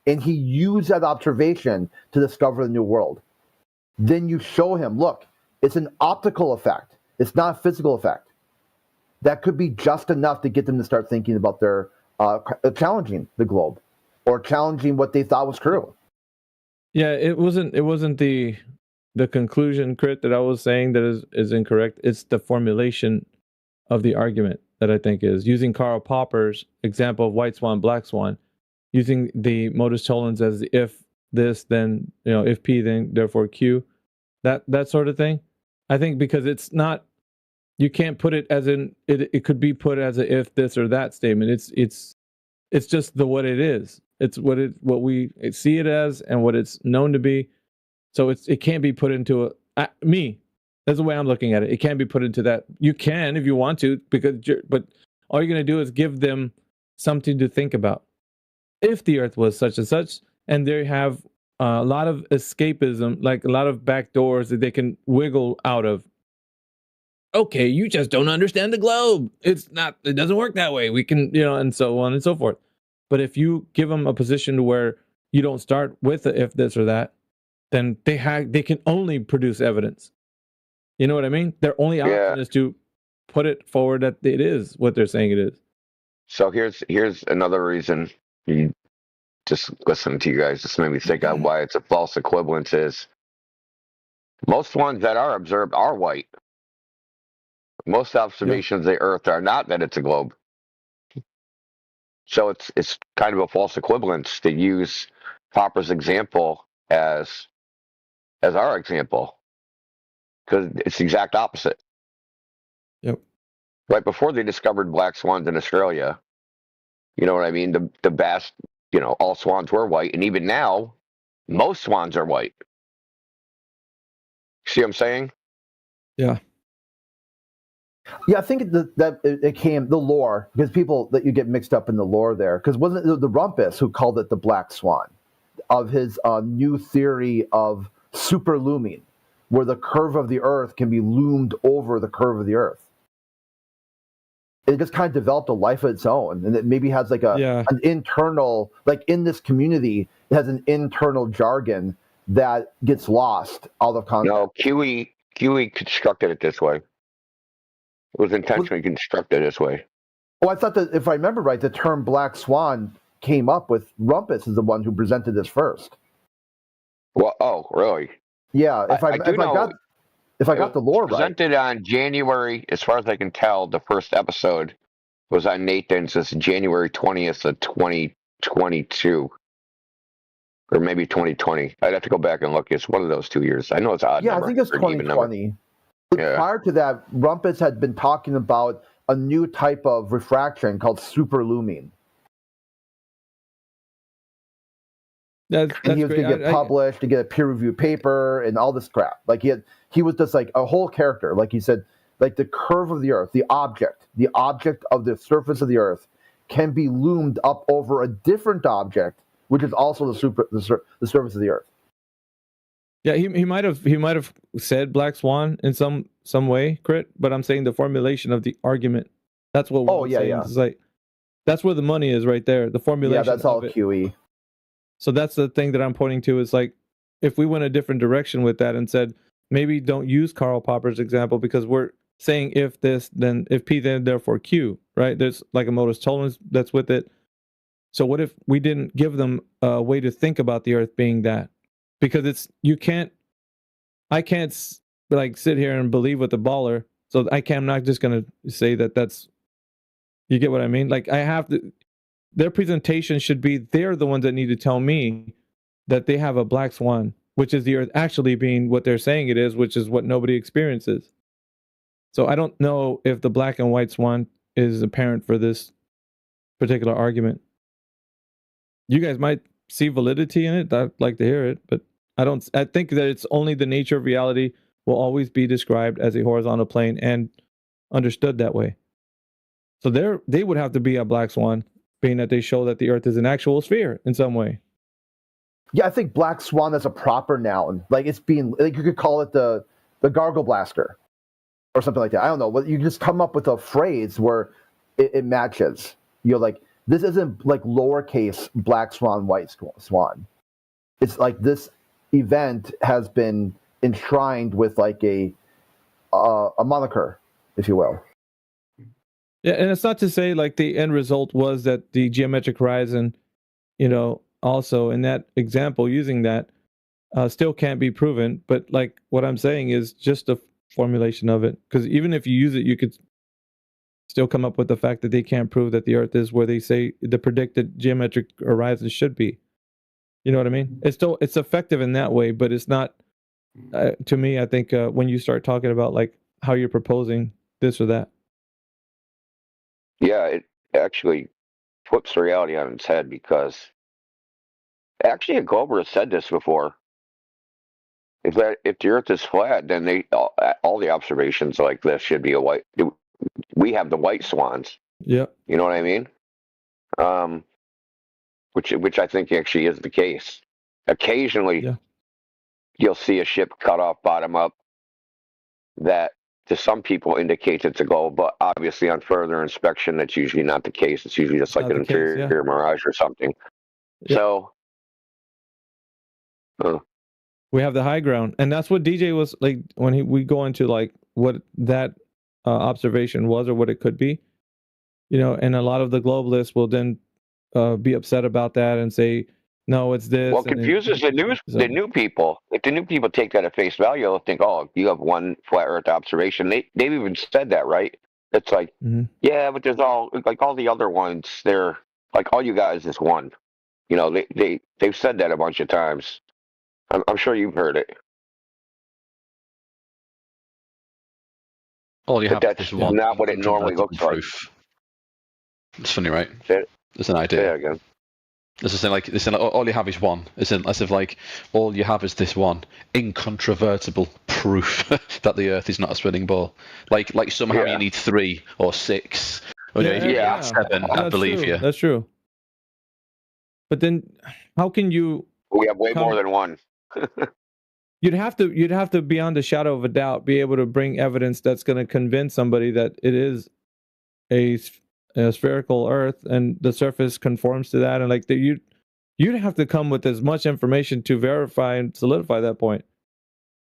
And he used that observation to discover the new world. Then you show him, look, it's an optical effect. It's not a physical effect. That could be just enough to get them to start thinking about their challenging the globe or challenging what they thought was true. Yeah, it wasn't the conclusion, Crit, that I was saying that is incorrect. It's the formulation of the argument that I think is using Karl Popper's example of white swan, black swan, using the modus tollens as if this, then, if P, then therefore Q, that sort of thing. I think because it's not, you can't put it as it could be put as a if this or that statement. It's just what it is. It's what we see it as and what it's known to be. So it can't be put into me. That's the way I'm looking at it. It can't be put into that. You can if you want to, but all you're going to do is give them something to think about. If the Earth was such and such, and they have a lot of escapism, like a lot of back doors that they can wiggle out of. Okay, you just don't understand the globe. It doesn't work that way. We can, and so on and so forth. But if you give them a position where you don't start with the if this or that, then they can only produce evidence. You know what I mean? Their only option is to put it forward that it is what they're saying it is. So here's another reason to just listening to you guys just made me think of why it's a false equivalence is most ones that are observed are white. Most observations of the Earth are not that it's a globe. So it's kind of a false equivalence to use Popper's example as our example, because it's the exact opposite. Yep. Right before they discovered black swans in Australia, you know what I mean? The vast, all swans were white, and even now, most swans are white. See what I'm saying? Yeah. Yeah, I think that it came the lore, because people that you get mixed up in the lore there, because wasn't it the Rumpus who called it the black swan, of his new theory of superlooming, where the curve of the Earth can be loomed over the curve of the Earth. It just kind of developed a life of its own, and it maybe has like an internal, like in this community, it has an internal jargon that gets lost out of context. No, QE constructed it this way. It was intentionally constructed this way. Oh, I thought that if I remember right, the term black swan came up with Rumpus is the one who presented this first. Well, oh, really? Yeah, if I got the lore right. Presented on January, as far as I can tell, the first episode was on Nathan's. It's January 20th of 2022. Or maybe 2020. I'd have to go back and look. It's one of those 2 years. I know it's odd. Yeah, I think it's 2020. Yeah. Prior to that, Rumpus had been talking about a new type of refraction called superlooming. And he was going to get published, to get a peer-reviewed paper, and all this crap. Like he was just like a whole character. Like he said, like the curve of the Earth, the object of the surface of the Earth can be loomed up over a different object, which is also the surface of the Earth. Yeah, he might have said black swan in some way, Crit. But I'm saying the formulation of the argument. That's what we're saying. It's like that's where the money is, right there. The formulation. Yeah, that's all QE. So that's the thing that I'm pointing to. Is like if we went a different direction with that and said maybe don't use Karl Popper's example because we're saying if this, then if P, then therefore Q, right? There's like a modus tollens that's with it. So what if we didn't give them a way to think about the Earth being that? Because I can't like sit here and believe with the baller. So I'm not just going to say that that's, you get what I mean? Like I have to, their presentation should be, they're the ones that need to tell me that they have a black swan, which is the Earth actually being what they're saying it is, which is what nobody experiences. So I don't know if the black and white swan is apparent for this particular argument. You guys might see validity in it. I'd like to hear it, but I think that it's only the nature of reality will always be described as a horizontal plane and understood that way. So they would have to be a black swan, being that they show that the Earth is an actual sphere in some way. Yeah, I think black swan is a proper noun. Like it's being, like you could call it the gargle blaster or something like that. I don't know. But you just come up with a phrase where it matches. You're like, this isn't like lowercase black swan, white swan. It's like this event has been enshrined with like a moniker, if you will. Yeah, and it's not to say like the end result was that the geometric horizon, also in that example using that still can't be proven. But like what I'm saying is just a formulation of it. Because even if you use it, you could still come up with the fact that they can't prove that the Earth is where they say the predicted geometric horizon should be. You know what I mean? It's effective in that way, but it's not. To me, I think when you start talking about like how you're proposing this or that. Yeah, it actually flips the reality on its head because actually a glober has said this before. Is that if the Earth is flat, then all the observations like this should be a white. We have the white swans. Yeah. You know what I mean? Which I think actually is the case. Occasionally, you'll see a ship cut off bottom up that to some people indicates it's a globe, but obviously on further inspection, that's usually not the case. It's usually just like an interior mirage or something. Yeah. So, we have the high ground, and that's what DJ was like when we go into like what that observation was or what it could be, and a lot of the globalists will then be upset about that and say no, it's this. Well, confuses the new people. If the new people take that at face value, they'll think, oh, you have one flat Earth observation. They've even said that, right? It's like, yeah, but there's all the other ones. They're like, all you guys is one. You know, they've said that a bunch of times. I'm sure you've heard it. All you but have that's is one. Not what it normally looks proof. Like. It's funny, right? It's an idea. Yeah, again. It's just like all you have is one. It's as if like all you have is this one incontrovertible proof that the Earth is not a spinning ball. Like somehow you need 3 or 6. Or if you have 7, I believe you. That's true. But then, how can you? We have way more than one. You'd have to beyond the shadow of a doubt be able to bring evidence that's going to convince somebody that it is a spherical Earth and the surface conforms to that, and like you'd have to come with as much information to verify and solidify that point.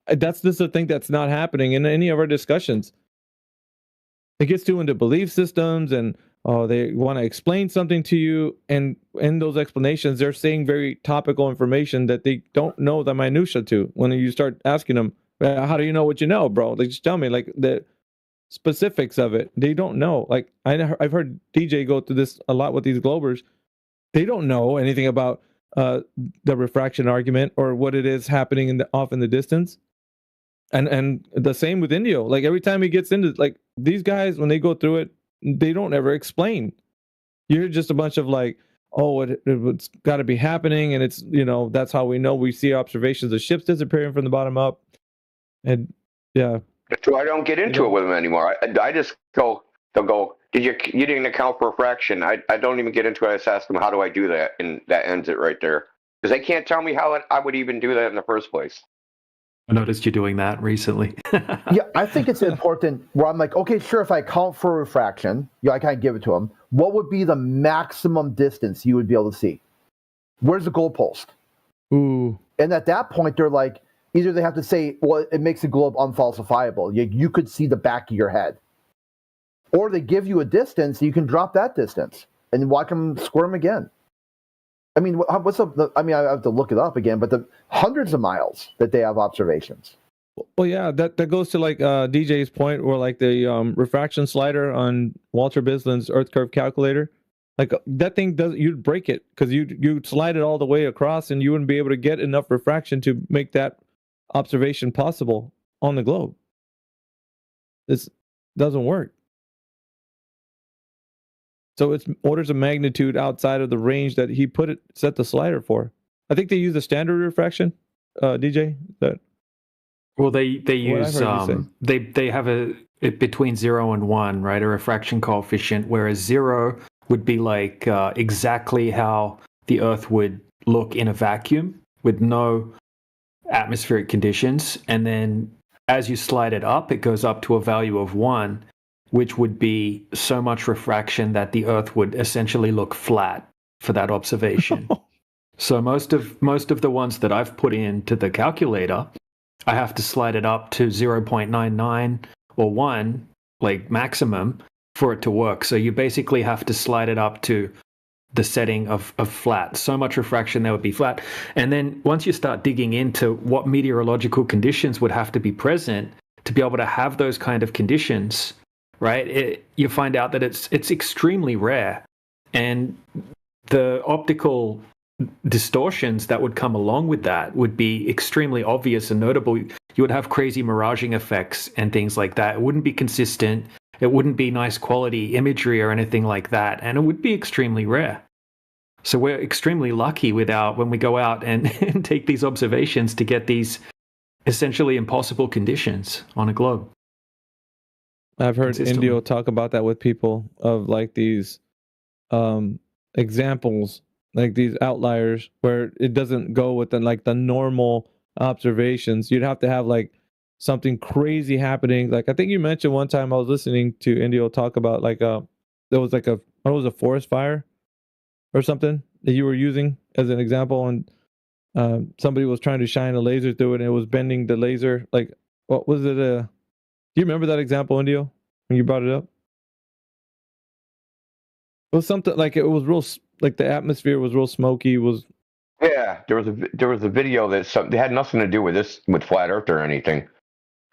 That's just a thing that's not happening in any of our discussions. It gets too into belief systems, and they want to explain something to you, and in those explanations, they're saying very topical information that they don't know the minutia to. When you start asking them, how do you know what you know, bro? Like, just tell me, like, the specifics of it. They don't know. Like, I've heard DJ go through this a lot with these globers. They don't know anything about the refraction argument or what it is happening off in the distance. And the same with Indio. Like, every time he gets into, like, these guys, when they go through it, they don't ever explain. You're just a bunch of like, oh, it's got to be happening, and it's, that's how we know. We see observations of ships disappearing from the bottom up, and yeah. So I don't get into it with them anymore. I just go. They'll go. You didn't account for refraction. I don't even get into it. I just ask them, how do I do that, and that ends it right there, because they can't tell me how I would even do that in the first place. I noticed you doing that recently. Yeah, I think it's important where I'm like, okay, sure, if I account for refraction, I can't give it to them. What would be the maximum distance you would be able to see? Where's the goalpost? Ooh. And at that point, they're like, either they have to say, well, it makes the globe unfalsifiable. You could see the back of your head. Or they give you a distance, you can drop that distance and watch them squirm again. I mean, what's up? I have to look it up again, but the hundreds of miles that they have observations. Well, yeah, that goes to like DJ's point, where like the refraction slider on Walter Bisland's Earth curve calculator, like that thing you'd break it because you'd slide it all the way across, and you wouldn't be able to get enough refraction to make that observation possible on the globe. This doesn't work. So it's orders of magnitude outside of the range that he set the slider for. I think they use a standard refraction, DJ. Well, they use they have it between 0 and 1, right? A refraction coefficient, whereas 0 would be like exactly how the Earth would look in a vacuum with no atmospheric conditions, and then as you slide it up, it goes up to a value of 1. Which would be so much refraction that the Earth would essentially look flat for that observation. So most of the ones that I've put into the calculator, I have to slide it up to 0.99 or 1, like maximum, for it to work. So you basically have to slide it up to the setting of flat. So much refraction there would be flat. And then once you start digging into what meteorological conditions would have to be present to be able to have those kind of conditions, right, you find out that it's extremely rare, and the optical distortions that would come along with that would be extremely obvious and notable. You would have crazy miraging effects and things like that. It wouldn't be consistent. It wouldn't be nice quality imagery or anything like that, and it would be extremely rare. So we're extremely lucky when we go out and take these observations to get these essentially impossible conditions on a globe. I've heard Indio talk about that with people, of like these examples, like these outliers where it doesn't go with the normal observations. You'd have to have like something crazy happening. Like I think you mentioned one time I was listening to Indio talk about like there was like a forest fire or something that you were using as an example, and somebody was trying to shine a laser through it, and it was bending the laser. Like, what was it? Do you remember that example, Indio, when you brought it up? It was something like it was real, like the atmosphere was real smoky. Yeah, there was a video that they had nothing to do with flat Earth or anything,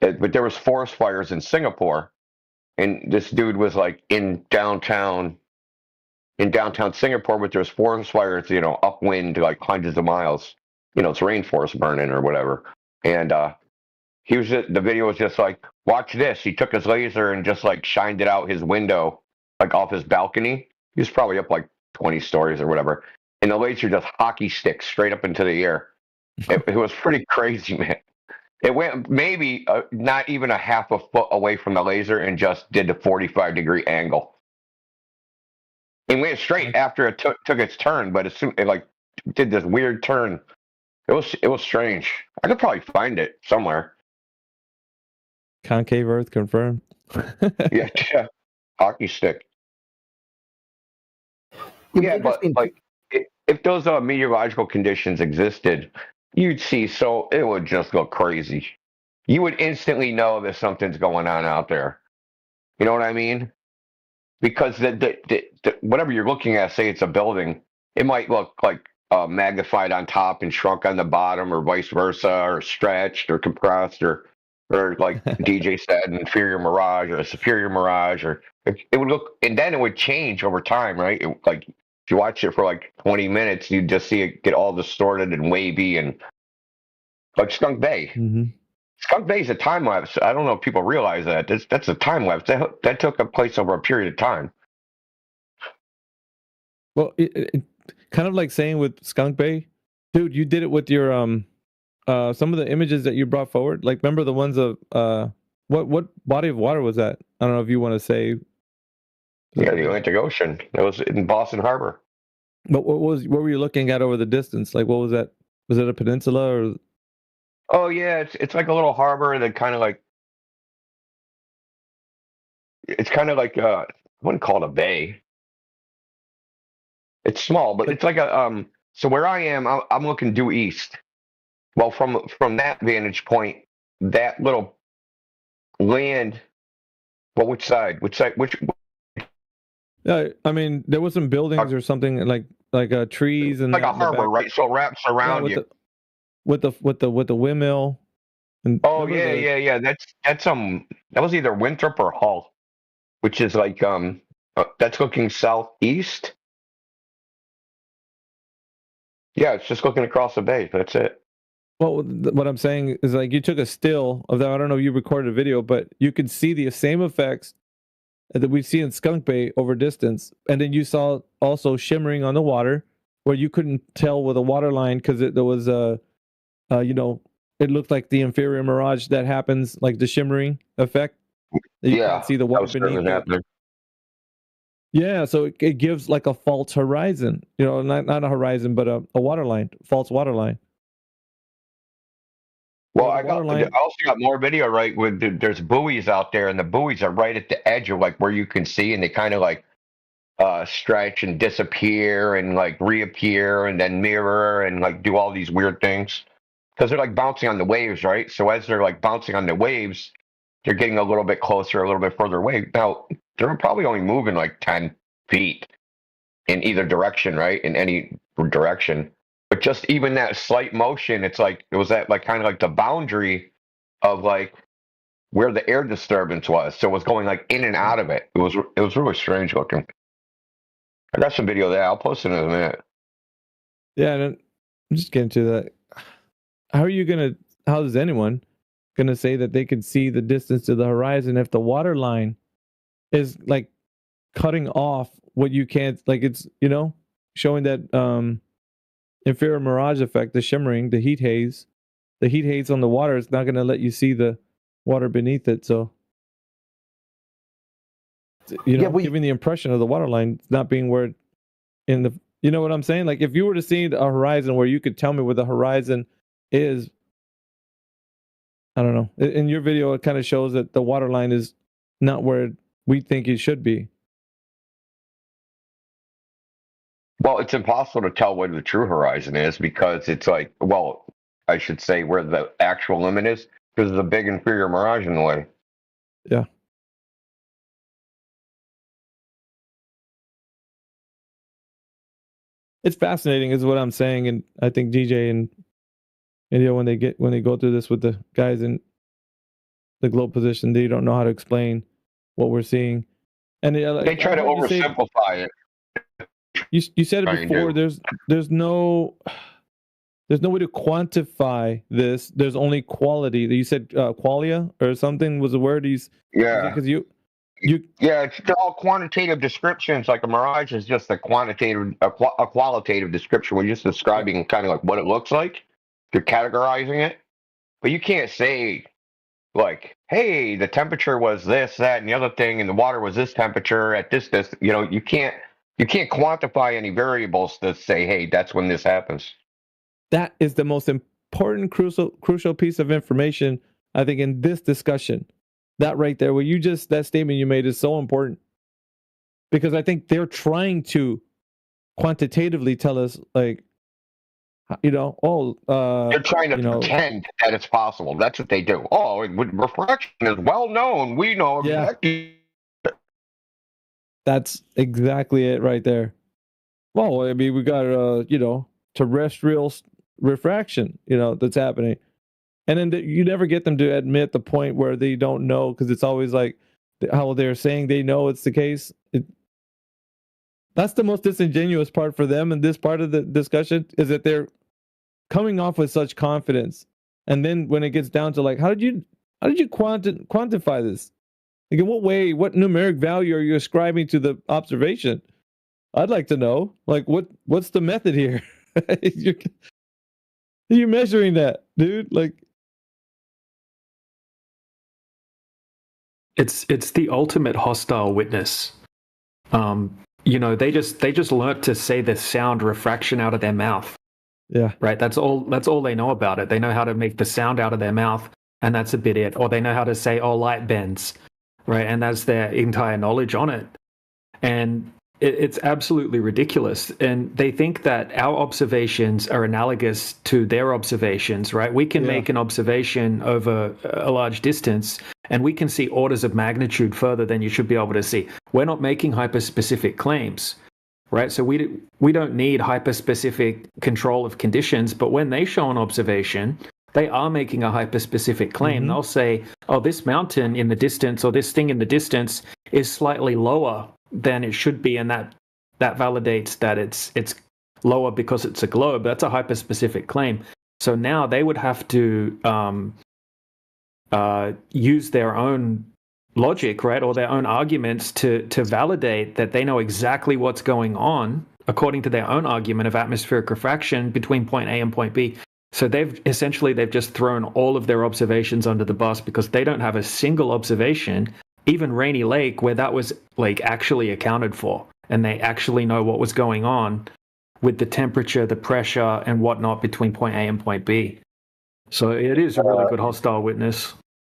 but there was forest fires in Singapore, and this dude was like in downtown Singapore, but there's forest fires, upwind like hundreds of miles. It's rainforest burning or whatever, and the video was just like, watch this. He took his laser and just like shined it out his window, like off his balcony. He was probably up like 20 stories or whatever. And the laser just hockey sticks straight up into the air. It was pretty crazy, man. It went maybe not even a half a foot away from the laser and just did the 45-degree angle. It went straight after it took its turn, but it like did this weird turn. It was strange. I could probably find it somewhere. Concave Earth confirmed. yeah, hockey stick. Yeah, but like if those meteorological conditions existed, you'd see. So it would just go crazy. You would instantly know that something's going on out there. You know what I mean? Because the whatever you're looking at, say it's a building, it might look like magnified on top and shrunk on the bottom, or vice versa, or stretched or compressed, or like DJ said, an inferior mirage or a superior mirage, or it would look, and then it would change over time, right? Like if you watch it for like 20 minutes, you just see it get all distorted and wavy, and like Skunk Bay. Mm-hmm. Skunk Bay is a time lapse. I don't know if people realize that. That's a time lapse. That took place over a period of time. Well, it kind of like saying with Skunk Bay, dude, you did it with your some of the images that you brought forward. Like, remember the ones of what body of water was that? I don't know if you want to say. Yeah, the Atlantic Ocean. It was in Boston Harbor. But what were you looking at over the distance? Like, what was that? Was it a peninsula or? Oh yeah, it's like a little harbor that kind of like. It's kind of like I wouldn't call it a bay. It's small, but it's like a So where I am, I'm looking due east. Well, from that vantage point, that little land. Well, which side? Which? Yeah, I mean, there was some buildings or something like trees and like a harbor, right? So it wraps around you. With the windmill. And yeah. That was either Winthrop or Hull, which is like that's looking southeast. Yeah, it's just looking across the bay. That's it. Well, what I'm saying is, like, you took a still of that. I don't know if you recorded a video, but you could see the same effects that we see in Skunk Bay over distance, and then you saw also shimmering on the water, where you couldn't tell with a water line because there was it looked like the inferior mirage that happens, like the shimmering effect. You can't see the water beneath it. Yeah, so it gives like a false horizon. Not a horizon, but a water line, false water line. Well, I also got more video, right? There's buoys out there, and the buoys are right at the edge of like where you can see, and they kind of like stretch and disappear and like reappear and then mirror and like do all these weird things because they're like bouncing on the waves, right? So as they're like bouncing on the waves, they're getting a little bit closer, a little bit further away. Now they're probably only moving like 10 feet in either direction, right? In any direction. But just even that slight motion, it was that like kind of like the boundary of like where the air disturbance was. So it was going like in and out of it. It was really strange looking. I got some video there. I'll post it in a minute. Yeah, I'm just getting to that. How is anyone gonna say that they can see the distance to the horizon if the water line is like cutting off what you can't, like, it's showing that inferior mirage effect, the shimmering, the heat haze on the water is not going to let you see the water beneath it. So, giving the impression of the water line not being where in the, you know what I'm saying? Like, if you were to see a horizon where you could tell me where the horizon is, I don't know. In your video, it kind of shows that the water line is not where we think it should be. Well, it's impossible to tell where the true horizon is because it's like, well, I should say where the actual limit is because there's a big inferior mirage in the way. Yeah. it's fascinating, is what I'm saying, and I think DJ and when they go through this with the guys in the globe position, they don't know how to explain what we're seeing, and they try to oversimplify it. You said it before. There's no way to quantify this. There's only quality. You said qualia or something was the word. Because it's all quantitative descriptions. Like a mirage is just a qualitative description. We're just describing kind of like what it looks like. You're categorizing it, but you can't say like, hey, the temperature was this, that, and the other thing, and the water was this temperature at this. You can't quantify any variables to say, hey, that's when this happens. That is the most important, crucial piece of information, I think, in this discussion. That right there, that statement you made is so important, because I think they're trying to quantitatively tell us, like, they're trying to pretend that it's possible. That's what they do. Oh, refraction is well known. We know exactly. That's exactly it right there. Well, I mean, we got terrestrial refraction, that's happening, and then you never get them to admit the point where they don't know, because it's always like how they're saying they know it's the case. That's the most disingenuous part for them in this part of the discussion, is that they're coming off with such confidence, and then when it gets down to like, how did you quantify this? Like, in what way, what numeric value are you ascribing to the observation? I'd like to know. Like, what's the method here? You're measuring that, dude. Like, it's the ultimate hostile witness. They just learnt to say the sound refraction out of their mouth. Yeah. Right. That's all they know about it. They know how to make the sound out of their mouth, and that's a bit it. Or they know how to say, "Oh, light bends," right? And that's their entire knowledge on it. And it's absolutely ridiculous. And they think that our observations are analogous to their observations, right? We can make an observation over a large distance, and we can see orders of magnitude further than you should be able to see. We're not making hyper-specific claims, right? So we don't need hyper-specific control of conditions, but when they show an observation, they are making a hyper-specific claim. Mm-hmm. They'll say, oh, this mountain in the distance, or this thing in the distance is slightly lower than it should be, and that validates that it's lower because it's a globe. That's a hyper-specific claim. So now they would have to use their own logic, right, or their own arguments to validate that they know exactly what's going on according to their own argument of atmospheric refraction between point A and point B. So they've just thrown all of their observations under the bus, because they don't have a single observation, even Rainy Lake, where that was like actually accounted for, and they actually know what was going on with the temperature, the pressure, and whatnot between point A and point B. So it is a really good hostile witness.